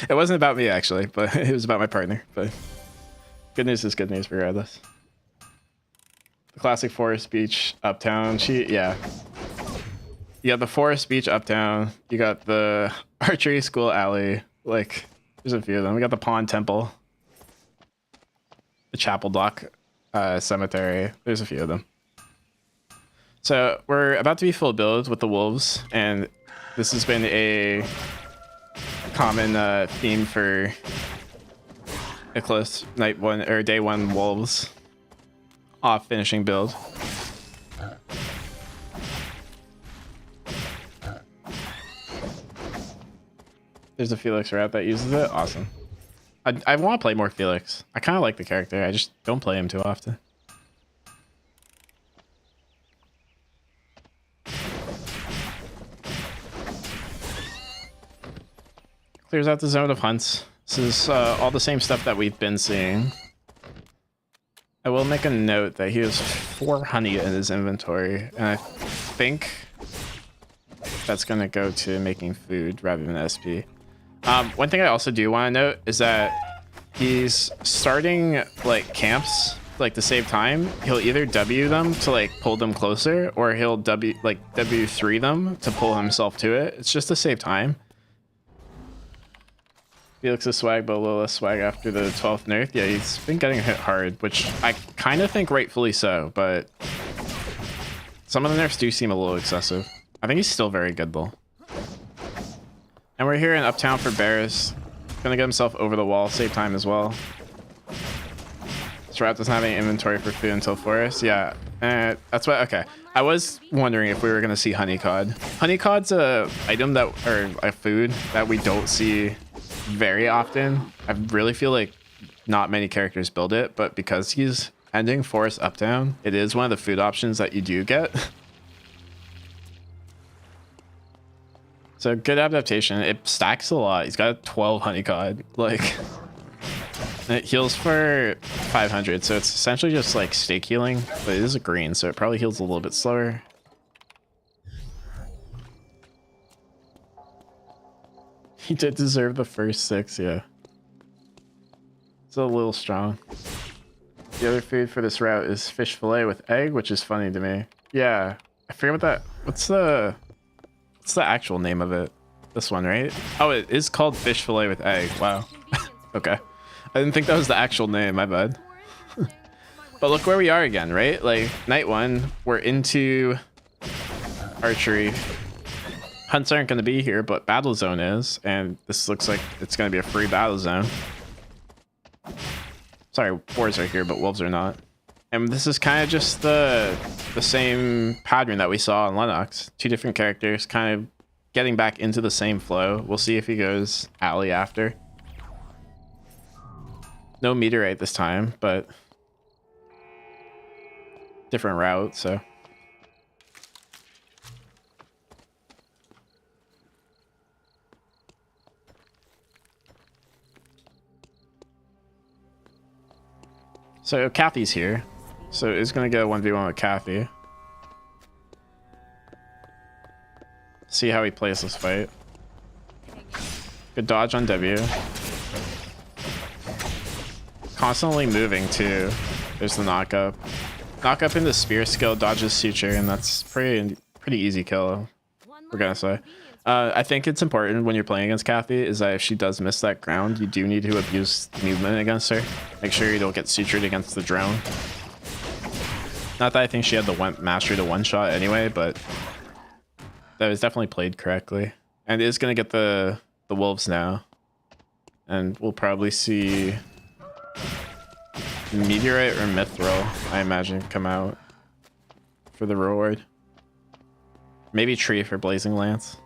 It wasn't about me, actually, but it was about my partner. But good news is good news regardless. The classic forest beach uptown. Yeah. You got the forest beach uptown. You got the archery school alley. Like, there's a few of them. We got the pond temple. The chapel dock cemetery. There's a few of them. So we're about to be full build with the wolves, and this has been a common theme for Eklispe night one or day one wolves off finishing build. There's a Felix route that uses it. Awesome. I want to play more Felix. I kind of like the character. I just don't play him too often. Clears out the zone of hunts. This is all the same stuff that we've been seeing. I will make a note that he has 4 honey in his inventory, and I think that's going to go to making food rather than SP. One thing I also do want to note is that he's starting like camps like to save time. He'll either W them to like pull them closer, or he'll W3 them to pull himself to it. It's just to save time. Felix's swag, but a little less swag after the 12th nerf. Yeah, he's been getting hit hard, which I kind of think rightfully so, but some of the nerfs do seem a little excessive. I think he's still very good though. And we're here in Uptown for Bears. Gonna get himself over the wall, save time as well. This route doesn't have any inventory for food until forest. Yeah, that's what. Okay, I was wondering if we were gonna see honey cod. Honey cod's a item that, or a food that we don't see very often. I really feel like not many characters build it, but because he's ending forest Uptown, it is one of the food options that you do get. So good adaptation. It stacks a lot. He's got a 12 honey cod. Like, it heals for 500, so it's essentially just like stake healing, but it is a green, so it probably heals a little bit slower. He did deserve the first 6, yeah. It's a little strong. The other food for this route is fish fillet with egg, which is funny to me. Yeah, I forget what that. What's the actual name of it? This one, right? Oh, it is called fish fillet with egg. Wow. Okay. I didn't think that was the actual name. My bad. But look where we are again, right? Like night 1, we're into archery. Hunts aren't going to be here, but battle zone is, and this looks like it's going to be a free battle zone. Sorry, boars are here, but wolves are not. And this is kind of just the same pattern that we saw on Lenox. 2 different characters kind of getting back into the same flow. We'll see if he goes alley after. No meteorite this time, but different route, so. So Kathy's here, so it's gonna go 1v1 with Kathy. See how he plays this fight. Good dodge on W. Constantly moving too. There's the knock up. Knock up into spear skill, dodges suture, and that's pretty easy kill, we're gonna say. I think it's important when you're playing against Kathy is that if she does miss that ground, you do need to abuse movement against her. Make sure you don't get sutured against the drone. Not that I think she had the mastery to one-shot anyway, but that was definitely played correctly. And it is going to get the wolves now. And we'll probably see meteorite or mithril, I imagine, come out for the reward. Maybe tree for blazing lance.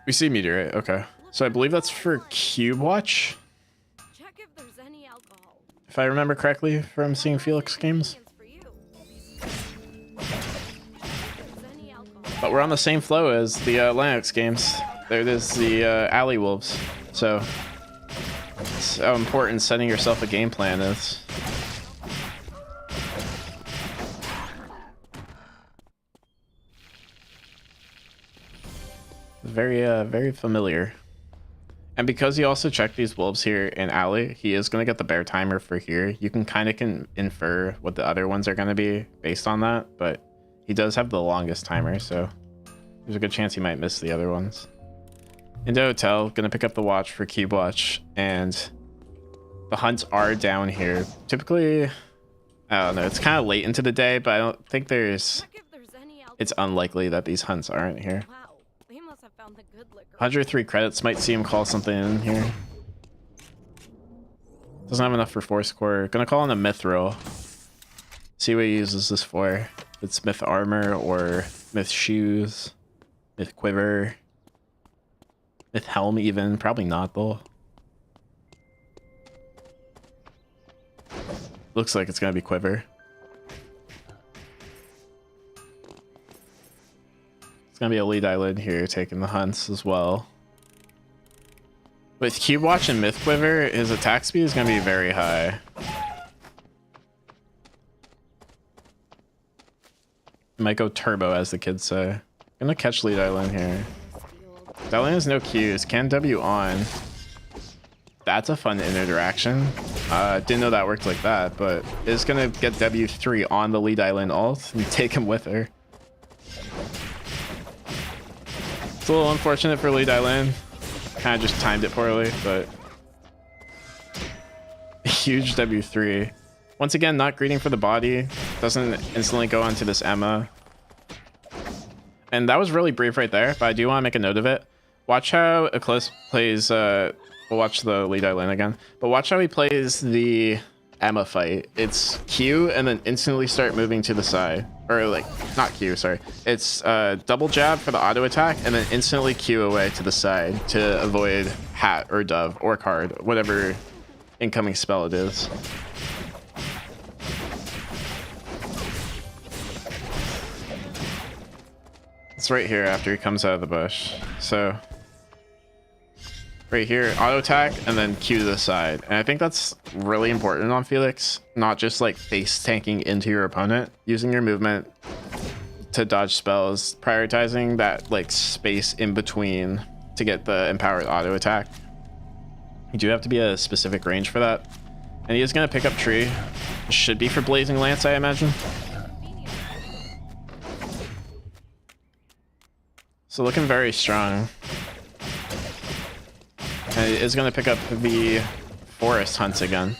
We see meteorite, okay. So I believe that's for Cube Watch. Check if there's any alcohol. If I remember correctly from seeing Felix games. But we're on the same flow as the Lenox games. There it is, the alley wolves. So it's how important setting yourself a game plan is. Very familiar. And because he also checked these wolves here in alley, he is going to get the bear timer for here. You can kind of infer what the other ones are going to be based on that, but he does have the longest timer, so there's a good chance he might miss the other ones. Into hotel, going to pick up the watch for Cube Watch, and the hunts are down here. Typically, I don't know, it's kind of late into the day, but I don't think it's unlikely that these hunts aren't here. 103 credits, might see him call something in here. Doesn't have enough for 4 score. Gonna call in a mithril. See what he uses this for. If it's myth armor or Myth shoes. Myth quiver. Myth helm even. Probably not though. Looks like it's gonna be quiver. It's gonna be a lead eyelid here taking the hunts as well. With Cube Watch and Myth Quiver, his attack speed is gonna be very high. Might go turbo, as the kids say. Gonna catch lead island here. Island has no Qs. Can W on. That's a fun interaction. Didn't know that worked like that, but it's gonna get W3 on the lead island ult and take him with her. It's a little unfortunate for lead island. Kind of just timed it poorly, but huge W3. Once again, not greeting for the body. Doesn't instantly go onto this Emma. And that was really brief right there, but I do want to make a note of it. Watch how Eklispe plays, we'll watch the lead island again, but watch how he plays the Emma fight. It's Q and then instantly start moving to the side. Or like, not Q, sorry. It's double jab for the auto attack and then instantly Q away to the side to avoid hat or dove or card, whatever incoming spell it is. It's right here after he comes out of the bush. So right here, auto attack and then Q to the side. And I think that's really important on Felix, not just like face tanking into your opponent, using your movement to dodge spells, prioritizing that like space in between to get the empowered auto attack. You do have to be a specific range for that. And he is going to pick up tree. Should be for Blazing Lance, I imagine. So looking very strong. And it is going to pick up the forest hunts again.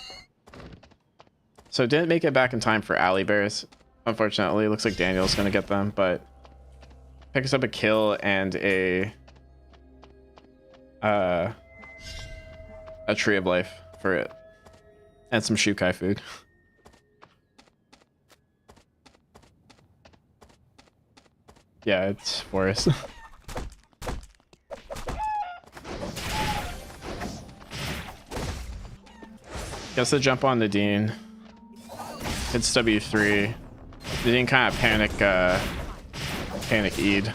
So didn't make it back in time for alley bears. Unfortunately, looks like Daniel's going to get them, but picks up a kill and a tree of life for it. And some Shukai food. Yeah, it's forest. Gets the jump on Nadine. Hits W3. Nadine kind of panic E'd.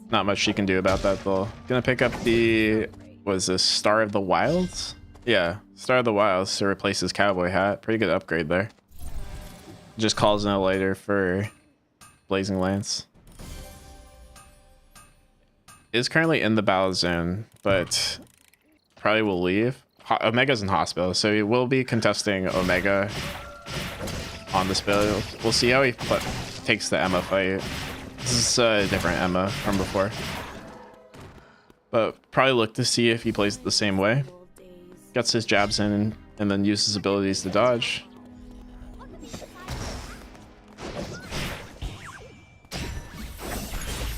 Not much she can do about that though. Gonna pick up the, what is this, Star of the Wilds? Yeah, Star of the Wilds to replace his cowboy hat. Pretty good upgrade there. Just calls in a later for Blazing Lance. Is currently in the battle zone, but probably will leave. Omega's in hospital, so he will be contesting Omega on this build. We'll see how he takes the Emma fight. This is a different Emma from before. But probably look to see if he plays it the same way. Gets his jabs in and then uses abilities to dodge.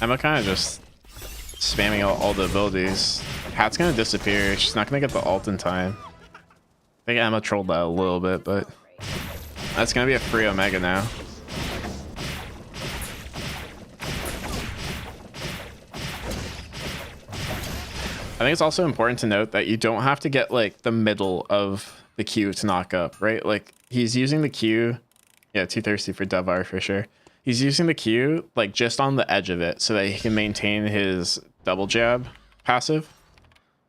Emma kind of just spamming all the abilities. Hat's gonna disappear. She's not gonna get the ult in time. I think Emma trolled that a little bit, but that's gonna be a free Omega now. I think it's also important to note that you don't have to get like the middle of the Q to knock up, right? Like he's using the Q. Yeah, too thirsty for Devar for sure. He's using the Q like just on the edge of it so that he can maintain his double jab passive.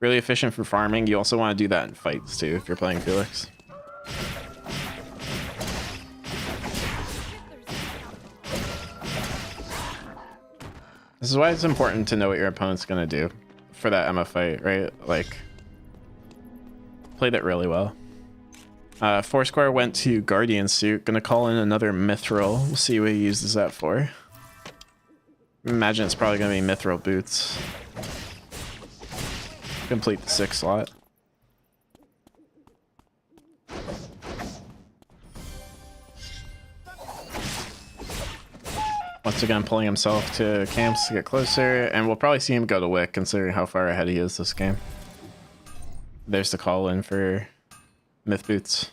Really efficient for farming. You also want to do that in fights too if you're playing Felix. This is why it's important to know what your opponent's gonna do for that Emma fight, right? Like, played it really well. Foursquare went to Guardian suit. Gonna call in another Mithril. We'll see what he uses that for. Imagine it's probably gonna be Mithril boots. Complete the 6 slot. Once again, pulling himself to camps to get closer, and we'll probably see him go to Wick considering how far ahead he is this game. There's the call in for Myth Boots.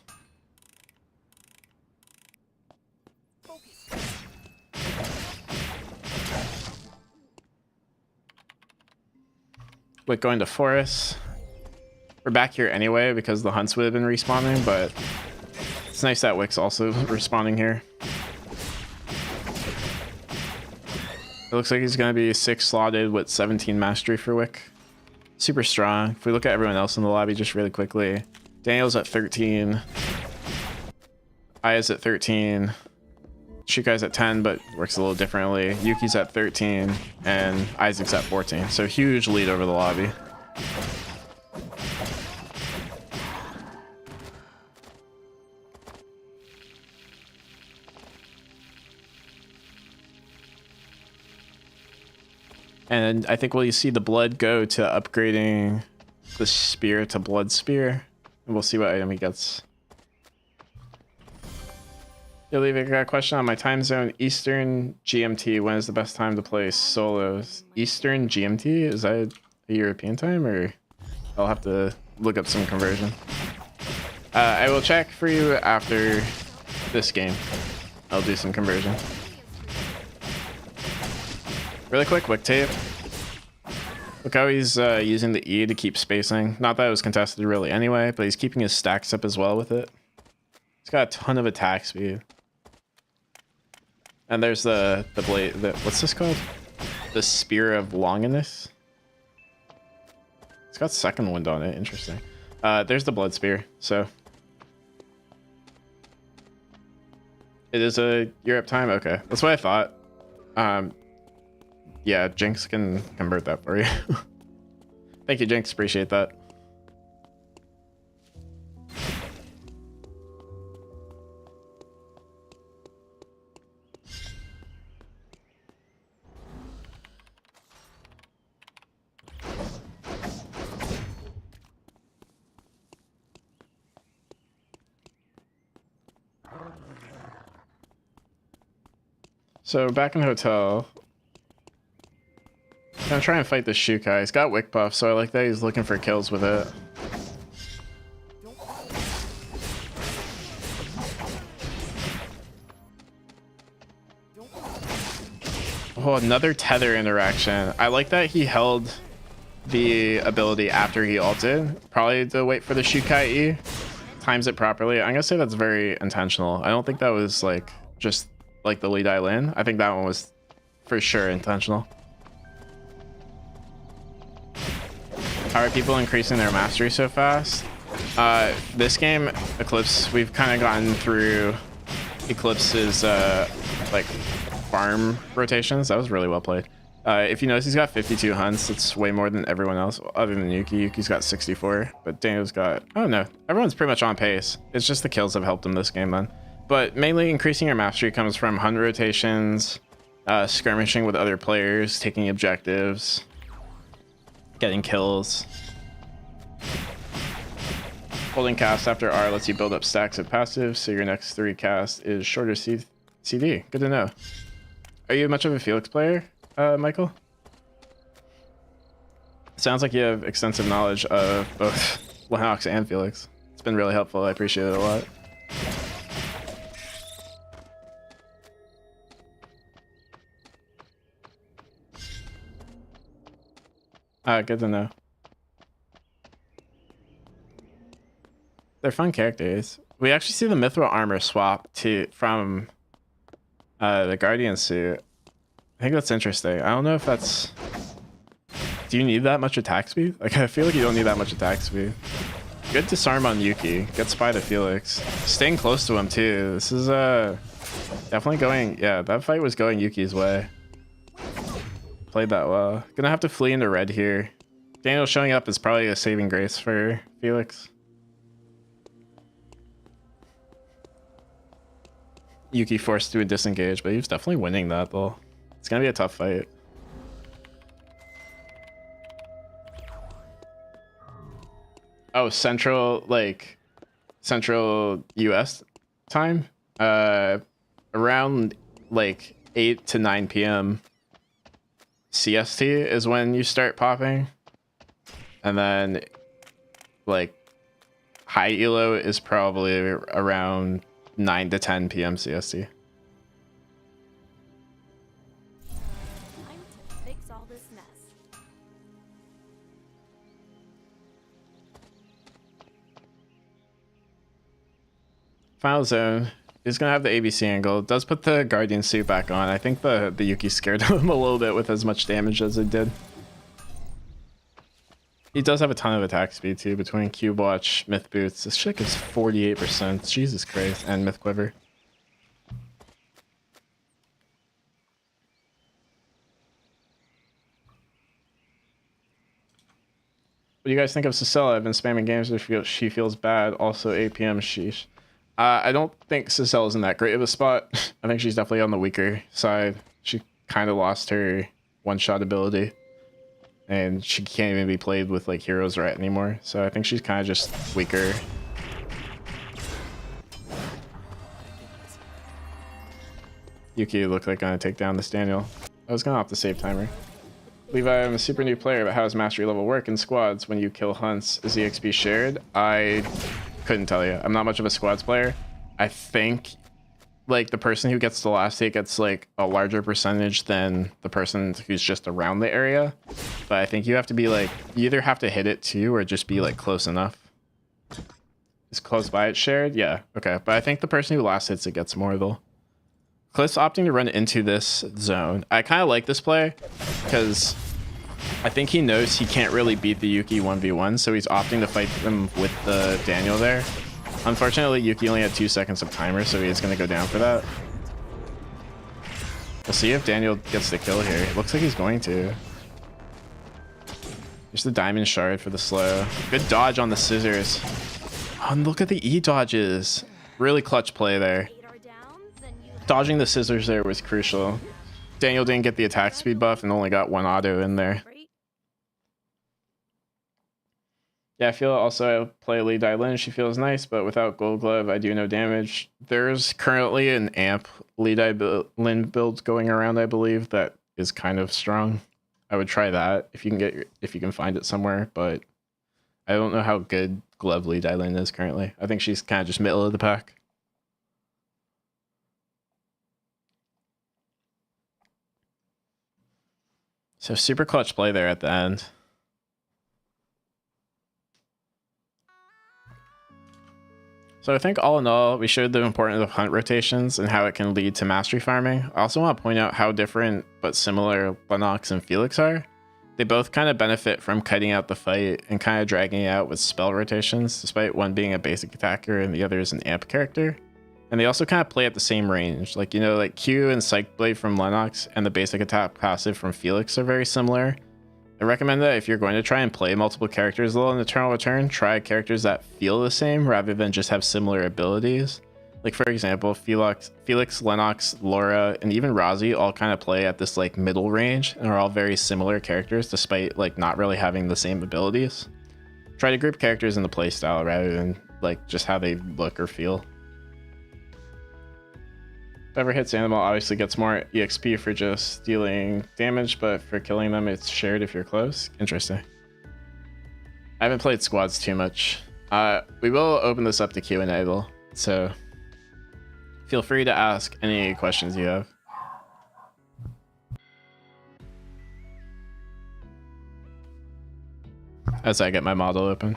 Wick going to forest. We're back here anyway because the hunts would have been respawning, but it's nice that Wick's also respawning here. It looks like he's going to be 6 slotted with 17 mastery for Wick. Super strong. If we look at everyone else in the lobby just really quickly, Daniel's at 13. Aya's at 13. Shukai's at 10, but works a little differently. Yuki's at 13, and Isaac's at 14. So huge lead over the lobby. And I think we'll see the blood go to upgrading the spear to blood spear. And we'll see what item he gets. Yo, Levi, I got a question on my time zone. Eastern GMT. When is the best time to play solos? Eastern GMT? Is that a European time? Or I'll have to look up some conversion. I will check for you after this game. I'll do some conversion. Really quick, Wick tape. Look how he's using the E to keep spacing. Not that it was contested really anyway, but he's keeping his stacks up as well with it. He's got a ton of attack speed. And there's the blade, what's this called? The Spear of Longinus. It's got second wind on it, interesting. There's the blood spear, so. It is a Europe time, okay. That's what I thought. Yeah, Jinx can convert that for you. Thank you, Jinx. Appreciate that. So back in hotel. I'm gonna try and fight this Shukai. He's got Wick buff, so I like that he's looking for kills with it. Oh, another tether interaction. I like that he held the ability after he ulted. Probably to wait for the Shukai E. Times it properly. I'm gonna say that's very intentional. I don't think that was like just like the lead in. I think that one was for sure intentional. How are people increasing their mastery so fast? This game, Eclipse, we've kind of gotten through Eclipse's like farm rotations. That was really well played. If you notice, he's got 52 hunts. It's way more than everyone else, other than Yuki. Yuki's got 64, but Daniel's got, oh no, everyone's pretty much on pace. It's just the kills have helped him this game then. But mainly increasing your mastery comes from hunt rotations, skirmishing with other players, taking objectives, getting kills. Holding cast after R lets you build up stacks of passives, so your next 3 cast is shorter CD. Good to know. Are you much of a Felix player, Michael? Sounds like you have extensive knowledge of both Lenox and Felix. It's been really helpful. I appreciate it a lot. Good to know. They're fun characters. We actually see the mithril armor swap from the Guardian suit. I think that's interesting. I don't know if that's... Do you need that much attack speed? Like, I feel like you don't need that much attack speed. Good disarm on Yuki. Good spy to Felix. Staying close to him too. This is definitely going... Yeah, that fight was going Yuki's way. Played that well. Gonna have to flee into red here. Daniel showing up is probably a saving grace for Felix. Yuki forced to a disengage, but he was definitely winning that though. It's gonna be a tough fight. Oh, central US time? Around like 8 to 9 p.m. CST is when you start popping. And then like high elo is probably around 9 to 10 p.m. CST. Time to fix all this mess. Final zone is gonna have the ABC angle. It does put the Guardian suit back on. I think the Yuki scared him a little bit with as much damage as it did. He does have a ton of attack speed too between Cube Watch, Myth Boots. This shit gives 48%. Jesus Christ, and Myth Quiver. What do you guys think of Cicella? I've been spamming games where she feels bad. Also APM, sheesh. I don't think Cicella's in that great of a spot. I think she's definitely on the weaker side. She kind of lost her one-shot ability. And she can't even be played with like heroes right anymore. So I think she's kind of just weaker. Yuki looked like gonna take down this Daniel. I was gonna opt to save timer. Levi, I'm a super new player, but how does mastery level work in squads when you kill hunts? Is EXP shared? I couldn't tell you. I'm not much of a squads player. I think like the person who gets the last hit gets like a larger percentage than the person who's just around the area. But I think you have to be like, you either have to hit it too or just be like close enough. Is close by it shared? Yeah, okay. But I think the person who last hits it gets more though. Cliff's opting to run into this zone. I kind of like this play because I think he knows he can't really beat the Yuki 1v1, so he's opting to fight them with the Daniel there. Unfortunately, Yuki only had 2 seconds of timer, so he is going to go down for that. We'll see if Daniel gets the kill here. It looks like he's going to. There's the diamond shard for the slow. Good dodge on the scissors. Oh, and look at the E dodges. Really clutch play there. Dodging the scissors there was crucial. Daniel didn't get the attack speed buff and only got one auto in there. Yeah, I feel also I play Lee Dai Lin. She feels nice, but without Gold Glove, I do no damage. There's currently an amp Lee Dai Lin build going around, I believe, that is kind of strong. I would try that if you can find it somewhere, but I don't know how good Glove Lee Dai Lin is currently. I think she's kind of just middle of the pack. So super clutch play there at the end. So I think all in all, we showed the importance of hunt rotations and how it can lead to mastery farming. I also want to point out how different but similar Lenox and Felix are. They both kind of benefit from kiting out the fight and kind of dragging it out with spell rotations, despite one being a basic attacker and the other is an amp character. And they also kind of play at the same range. Like, you know, like Q and Psych Blade from Lenox and the basic attack passive from Felix are very similar. I recommend that if you're going to try and play multiple characters a little in Eternal Return, try characters that feel the same rather than just have similar abilities. Like, for example, Felix, Lenox, Laura, and even Razi all kind of play at this like middle range and are all very similar characters despite like not really having the same abilities. Try to group characters in the playstyle rather than like just how they look or feel. Whoever hits animal obviously gets more EXP for just dealing damage, but for killing them it's shared if you're close. Interesting. I haven't played squads too much. We will open this up to Q&A though, so feel free to ask any questions you have. As I get my model open.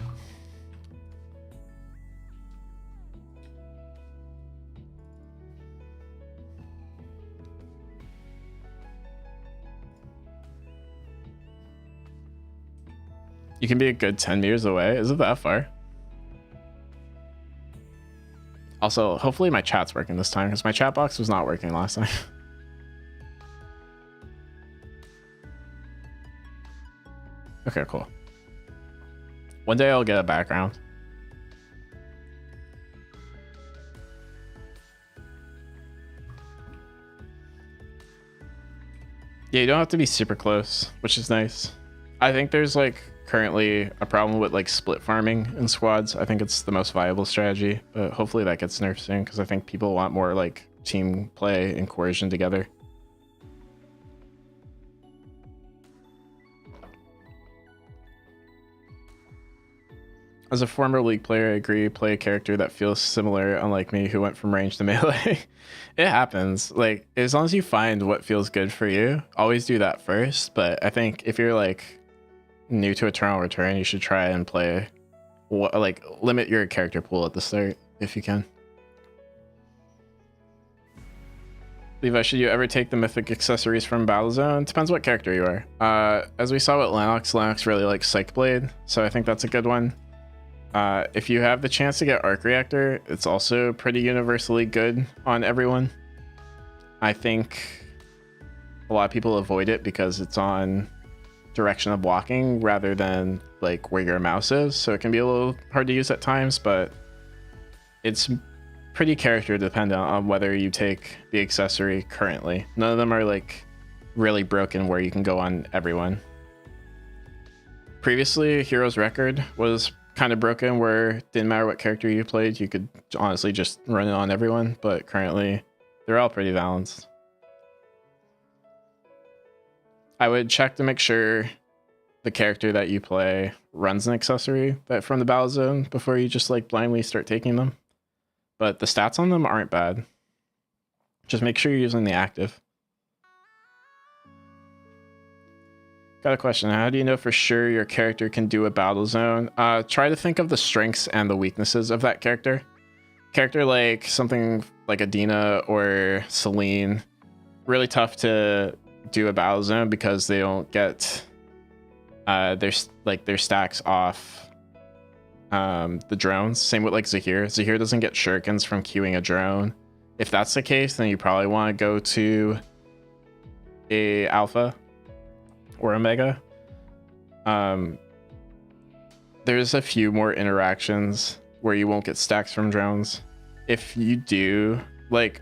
You can be a good 10 meters away. Is it that far? Also, hopefully my chat's working this time because my chat box was not working last time. Okay, cool. One day I'll get a background. Yeah, you don't have to be super close, which is nice. I think there's like currently a problem with like split farming in squads. I think it's the most viable strategy, but hopefully that gets nerfed soon because I think people want more like team play and coercion together. As a former League player, I agree, play a character that feels similar, unlike me who went from range to melee. It happens. Like, as long as you find what feels good for you, always do that first. But I think if you're like new to Eternal Return, you should try and play, like, limit your character pool at the start if you can. Levi, should you ever take the mythic accessories from Battlezone? Depends what character you are. As we saw with Lenox really likes Psych Blade, so I think that's a good one. If you have the chance to get Arc Reactor, it's also pretty universally good on everyone. I think a lot of people avoid it because it's on direction of walking rather than like where your mouse is, so it can be a little hard to use at times, but it's pretty character dependent on whether you take the accessory currently. None of them are like really broken where you can go on everyone. Previously, Hero's Record was kind of broken where it didn't matter what character you played, you could honestly just run it on everyone, but currently they're all pretty balanced. I would check to make sure the character that you play runs an accessory that from the Battlezone before you just like blindly start taking them. But the stats on them aren't bad. Just make sure you're using the active. Got a question. How do you know for sure your character can do a Battlezone? Try to think of the strengths and the weaknesses of that character. Character like something like Adina or Celine, really tough to do a Battlezone because they don't get their stacks off the drones. Same with like Zahir. Zahir doesn't get shurikens from queuing a drone. If that's the case, then you probably want to go to a alpha or a mega. There's a few more interactions where you won't get stacks from drones. If you do, like,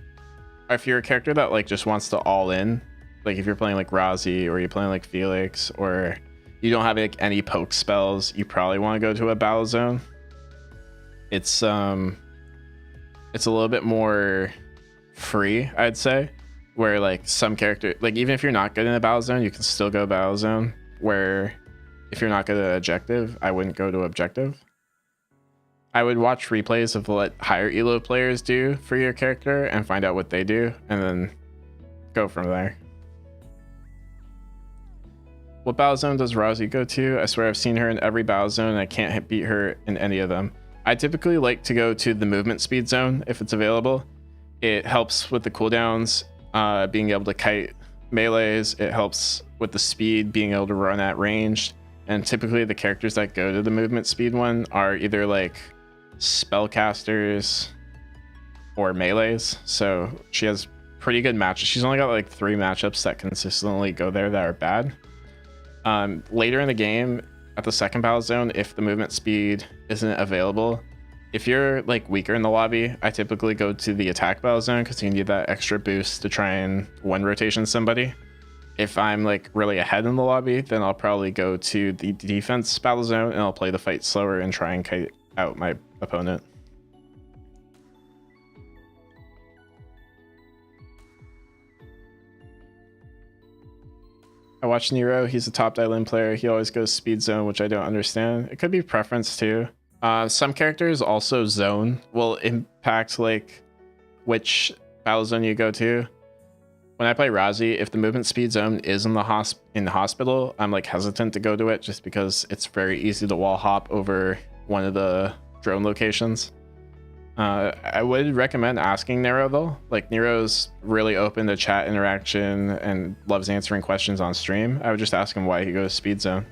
if you're a character that like just wants to all in, like if you're playing like Razi or you're playing like Felix, or you don't have like any poke spells, you probably want to go to a Battlezone. It's a little bit more free, I'd say, where like some character, like even if you're not good in a Battlezone, you can still go Battlezone, where if you're not good at objective, I wouldn't go to objective. I would watch replays of what higher elo players do for your character and find out what they do and then go from there. What Battlezone does Razi go to? I swear I've seen her in every Battlezone and I can't beat her in any of them. I typically like to go to the movement speed zone if it's available. It helps with the cooldowns, being able to kite melees. It helps with the speed, being able to run at range. And typically the characters that go to the movement speed one are either like spellcasters or melees. So she has pretty good matches. She's only got like 3 matchups that consistently go there that are bad. Later in the game, at the second Battlezone, if the movement speed isn't available, if you're like weaker in the lobby, I typically go to the attack Battlezone because you need that extra boost to try and one rotation somebody. If I'm like really ahead in the lobby, then I'll probably go to the defense Battlezone and I'll play the fight slower and try and kite out my opponent. I watch Nero. He's a top Dylan player. He always goes speed zone, which I don't understand. It could be preference too. Some characters also zone will impact like which battle zone you go to. When I play Razi, if the movement speed zone is in the hospital, I'm like hesitant to go to it just because it's very easy to wall hop over one of the drone locations. I would recommend asking Nero though. Like Nero's really open to chat interaction and loves answering questions on stream. I would just ask him why he goes speed zone.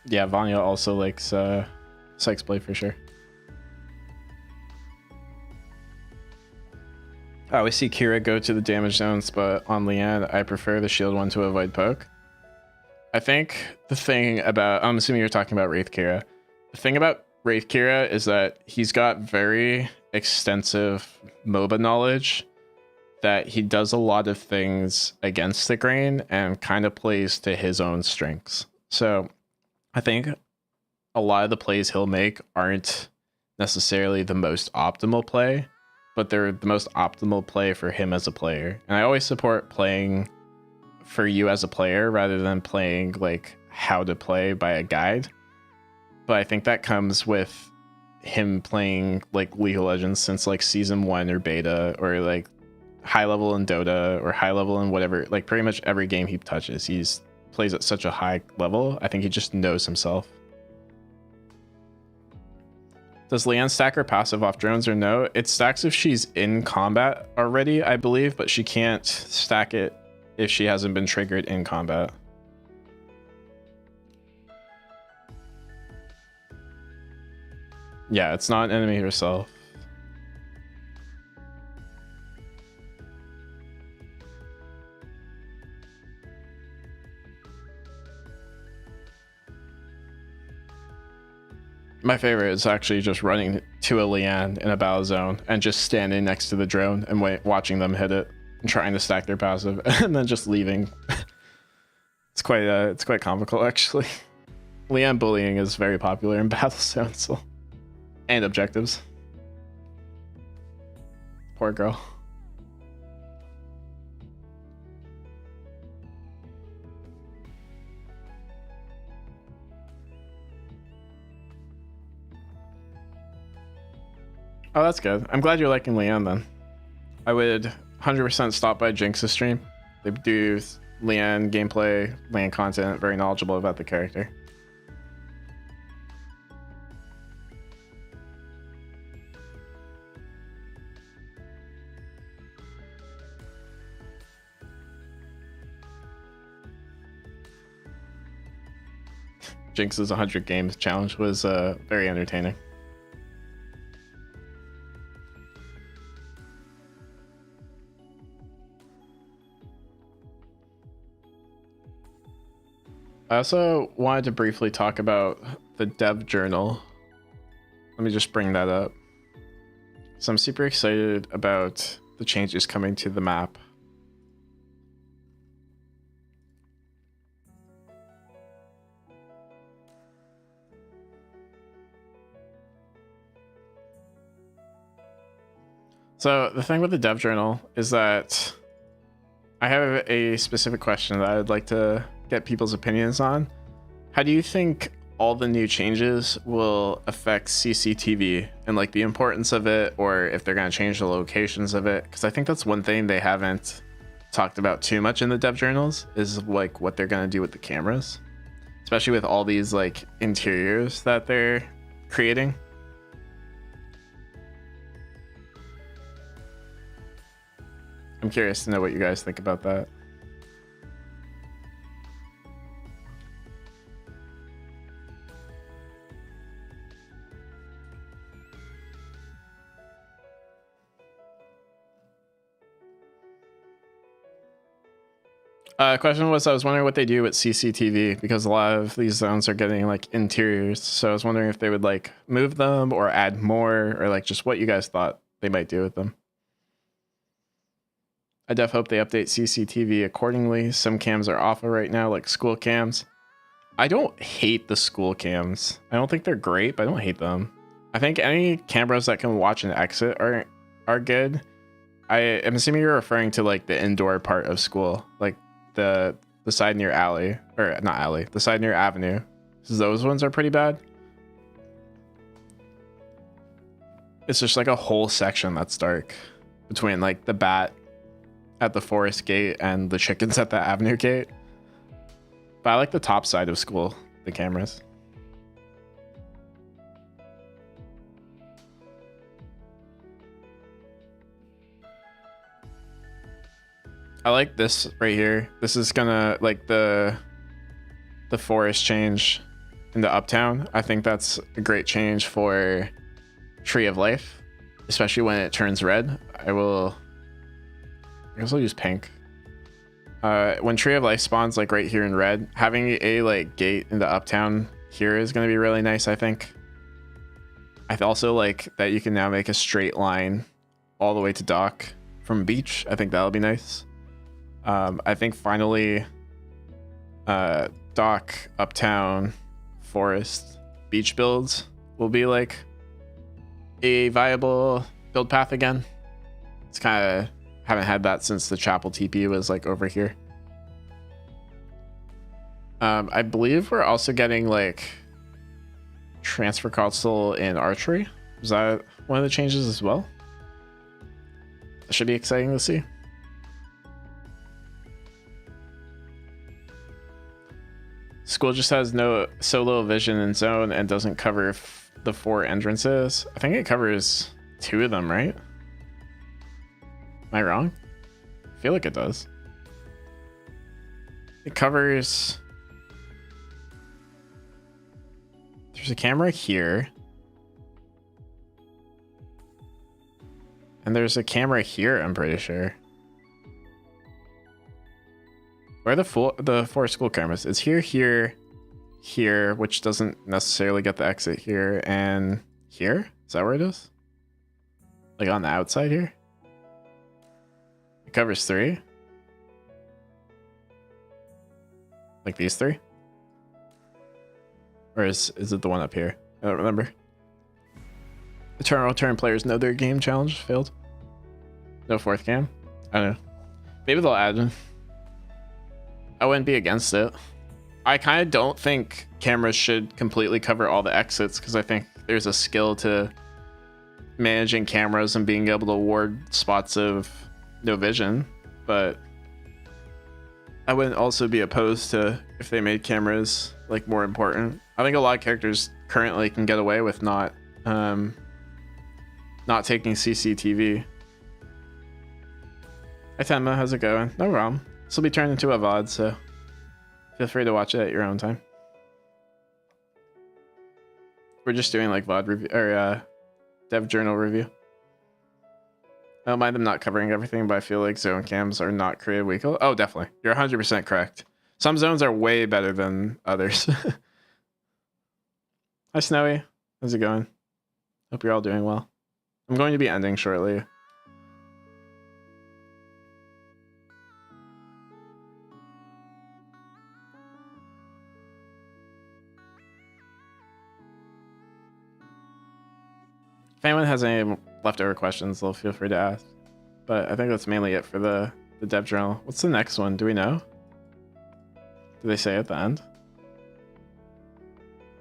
Yeah, Vanya also likes Sykes Blade for sure. I always see Kira go to the damage zones, but on Leanne, I prefer the shield one to avoid poke. I think the thing about, I'm assuming you're talking about Wraith Kira. The thing about Wraith Kira is that he's got very extensive MOBA knowledge, that he does a lot of things against the grain and kind of plays to his own strengths. So I think a lot of the plays he'll make aren't necessarily the most optimal play, but they're the most optimal play for him as a player. And I always support playing for you as a player rather than playing like how to play by a guide. But I think that comes with him playing like League of Legends since like season 1 or beta, or like high level in Dota or high level in whatever, like pretty much every game he touches, he's plays at such a high level. I think he just knows himself. Does Leanne stack her passive off drones or no? It stacks if she's in combat already, I believe, but she can't stack it if she hasn't been triggered in combat. Yeah, it's not an enemy herself. My favorite is actually just running to a Leanne in a battle zone and just standing next to the drone and watching them hit it and trying to stack their passive and then just leaving. It's quite comical actually. Leanne bullying is very popular in battle zones and objectives. Poor girl. Oh, that's good. I'm glad you're liking Leanne then. I would 100% stop by Jinx's stream. They do Leanne gameplay, Leanne content, very knowledgeable about the character. Jinx's 100 games challenge was very entertaining. I also wanted to briefly talk about the dev journal. Let me just bring that up. So I'm super excited about the changes coming to the map. So the thing with the dev journal is that I have a specific question that I'd like to get people's opinions on. How do you think all the new changes will affect CCTV and like the importance of it, or if they're going to change the locations of it? Because I think that's one thing they haven't talked about too much in the dev journals is like what they're going to do with the cameras, especially with all these like interiors that they're creating. I'm curious to know what you guys think about that. Question was, I was wondering what they do with CCTV because a lot of these zones are getting like interiors. So I was wondering if they would like move them or add more, or like just what you guys thought they might do with them. I def hope they update CCTV accordingly. Some cams are awful right now, like school cams. I don't hate the school cams. I don't think they're great, but I don't hate them. I think any cameras that can watch and exit are good. I am assuming you're referring to like the indoor part of school, like the side near alley, or not alley, the side near avenue. Those ones are pretty bad. It's just like a whole section that's dark between like the bat at the forest gate and the chickens at the avenue gate. But I like the top side of school, the cameras. I like this right here. This is gonna like the forest change into Uptown. I think that's a great change for Tree of Life, especially when it turns red. I guess I'll use pink. When Tree of Life spawns like right here in red, having a like gate into Uptown here is going to be really nice, I think. I also like that you can now make a straight line all the way to dock from beach. I think that'll be nice. I think finally dock, Uptown, forest, beach builds will be like a viable build path again. It's kind of haven't had that since the chapel TP was like over here. I believe we're also getting like transfer console in archery. Is that one of the changes as well? That should be exciting to see. school just has so little vision in zone and doesn't cover the 4 entrances. I think it covers 2 of them, right? Am I wrong? I feel like it does. It covers... There's a camera here. And there's a camera here, I'm pretty sure. Where are the 4 school cameras? It's here, here, here, which doesn't necessarily get the exit here, and here? Is that where it is? Like on the outside here? It covers 3? Like these 3? Or is it the one up here? I don't remember. Eternal Return players know their game challenge failed. No 4th cam? I don't know. Maybe they'll add. I wouldn't be against it. I kind of don't think cameras should completely cover all the exits because I think there's a skill to managing cameras and being able to award spots of no vision. But I wouldn't also be opposed to if they made cameras like more important. I think a lot of characters currently can get away with not taking CCTV. Hi Tenma, how's it going? No problem. This will be turned into a VOD, so feel free to watch it at your own time. We're just doing like VOD review or dev journal review. I don't mind them not covering everything, but I feel like zone cams are not created equal. Oh, definitely. You're 100% correct. Some zones are way better than others. Hi Snowy, how's it going? Hope you're all doing well. I'm going to be ending shortly. If anyone has any leftover questions, they'll feel free to ask. But I think that's mainly it for the dev journal. What's the next one? Do we know? Do they say at the end?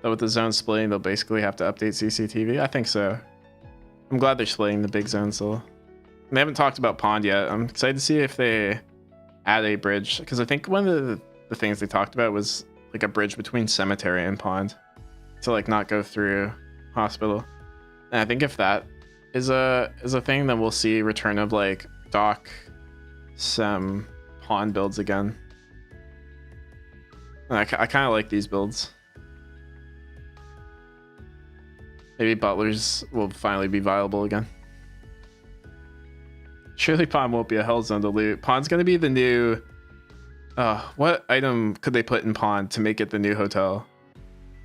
That with the zone splitting, they'll basically have to update CCTV? I think so. I'm glad they're splitting the big zone still. They haven't talked about pond yet. I'm excited to see if they add a bridge. Because I think one of the things they talked about was like a bridge between cemetery and pond. To like not go through hospital. And I think if that is a thing, then we'll see return of like dock some pond builds again. And I kind of like these builds. Maybe butlers will finally be viable again. Surely pond won't be a hell zone to loot. Pond's gonna be the new... what item could they put in pond to make it the new hotel?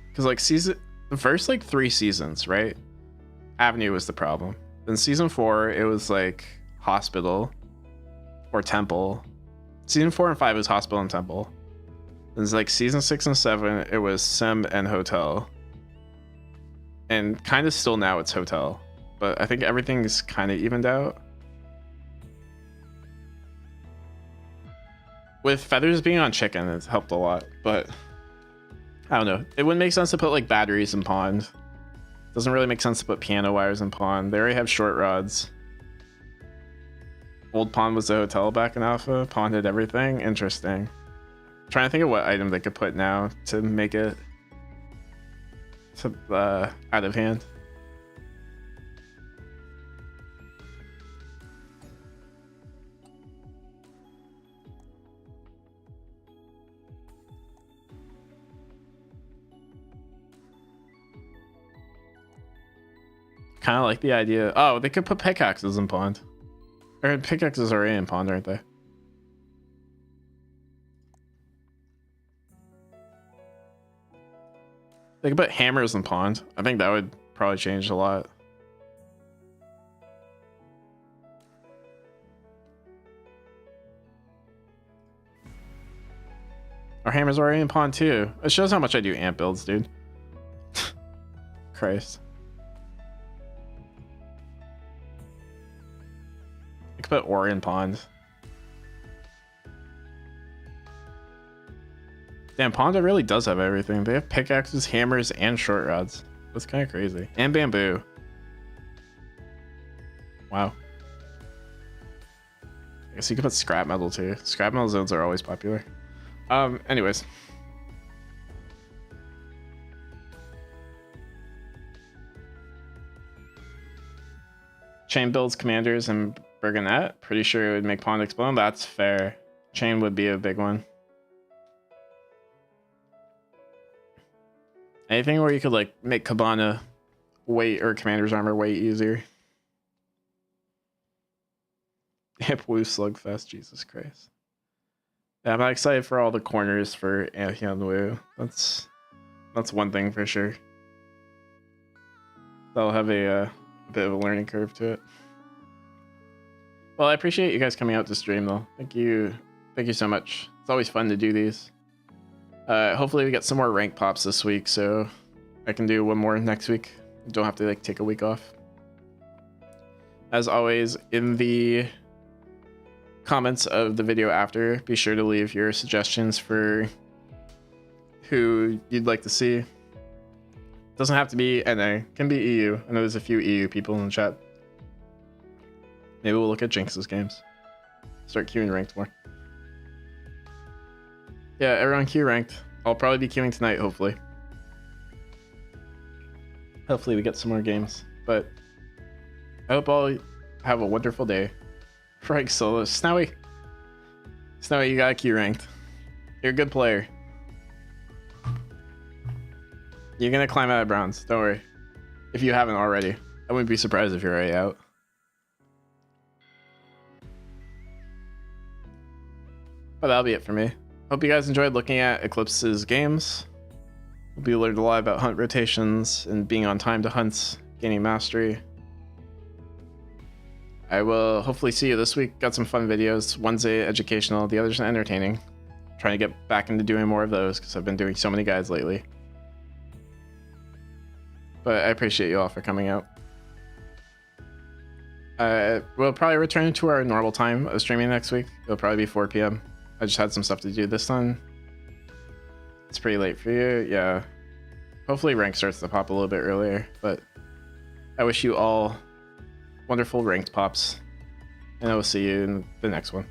Because like the first like 3 seasons, right? Avenue was the problem. Then season 4, it was like hospital or temple. Season 4 and 5 was hospital and temple. Then it's like season 6 and 7, it was sim and hotel. And kind of still now it's hotel. But I think everything's kind of evened out. With feathers being on chicken, it's helped a lot. But I don't know. It wouldn't make sense to put like batteries in pond. Doesn't really make sense to put piano wires in pond. They already have short rods. Old pond was the hotel back in alpha. Pond did everything. Interesting. Trying to think of what item they could put now to make it out of hand. Kind of like the idea. Oh, they could put pickaxes in pond. Or pickaxes are in pond, aren't they? They could put hammers in pond. I think that would probably change a lot. Our hammers are already in pond too. It shows how much I do amp builds, dude. Christ. I could put ore in pond. Damn, Pond really does have everything. They have pickaxes, hammers, and short rods. That's kind of crazy. And bamboo. Wow. I guess you could put scrap metal too. Scrap metal zones are always popular. Anyways. Chain builds commanders and Burgonet. Pretty sure it would make Pawn explode. That's fair. Chain would be a big one. Anything where you could like make Cabana weight or Commander's Armor weight easier. Hip Woo Slugfest, Jesus Christ. Yeah, I'm not excited for all the corners for Antheon Woo. That's one thing for sure. That'll have a bit of a learning curve to it. Well, I appreciate you guys coming out to stream though. Thank you so much. It's always fun to do these. Hopefully we get some more rank pops this week, so I can do one more next week. Don't have to like take a week off. As always, in the comments of the video after, be sure to leave your suggestions for who you'd like to see. Doesn't have to be NA, it can be EU. I know there's a few EU people in the chat. Maybe we'll look at Jinx's games. Start queuing ranked more. Yeah, everyone queue ranked. I'll probably be queuing tonight, hopefully. Hopefully we get some more games. But I hope all have a wonderful day. Frank Solo. Snowy, you got queue ranked. You're a good player. You're gonna climb out of bronze, don't worry. If you haven't already. I wouldn't be surprised if you're already out. But that'll be it for me. Hope you guys enjoyed looking at Eklispe's games. Hope you learned a lot about hunt rotations and being on time to hunts, gaining mastery. I will hopefully see you this week. Got some fun videos. One's educational, the other's entertaining. Trying to get back into doing more of those because I've been doing so many guides lately. But I appreciate you all for coming out. We'll probably return to our normal time of streaming next week. It'll probably be 4 p.m. I just had some stuff to do this time. It's pretty late for you, yeah. Hopefully rank starts to pop a little bit earlier, but I wish you all wonderful ranked pops, and I will see you in the next one.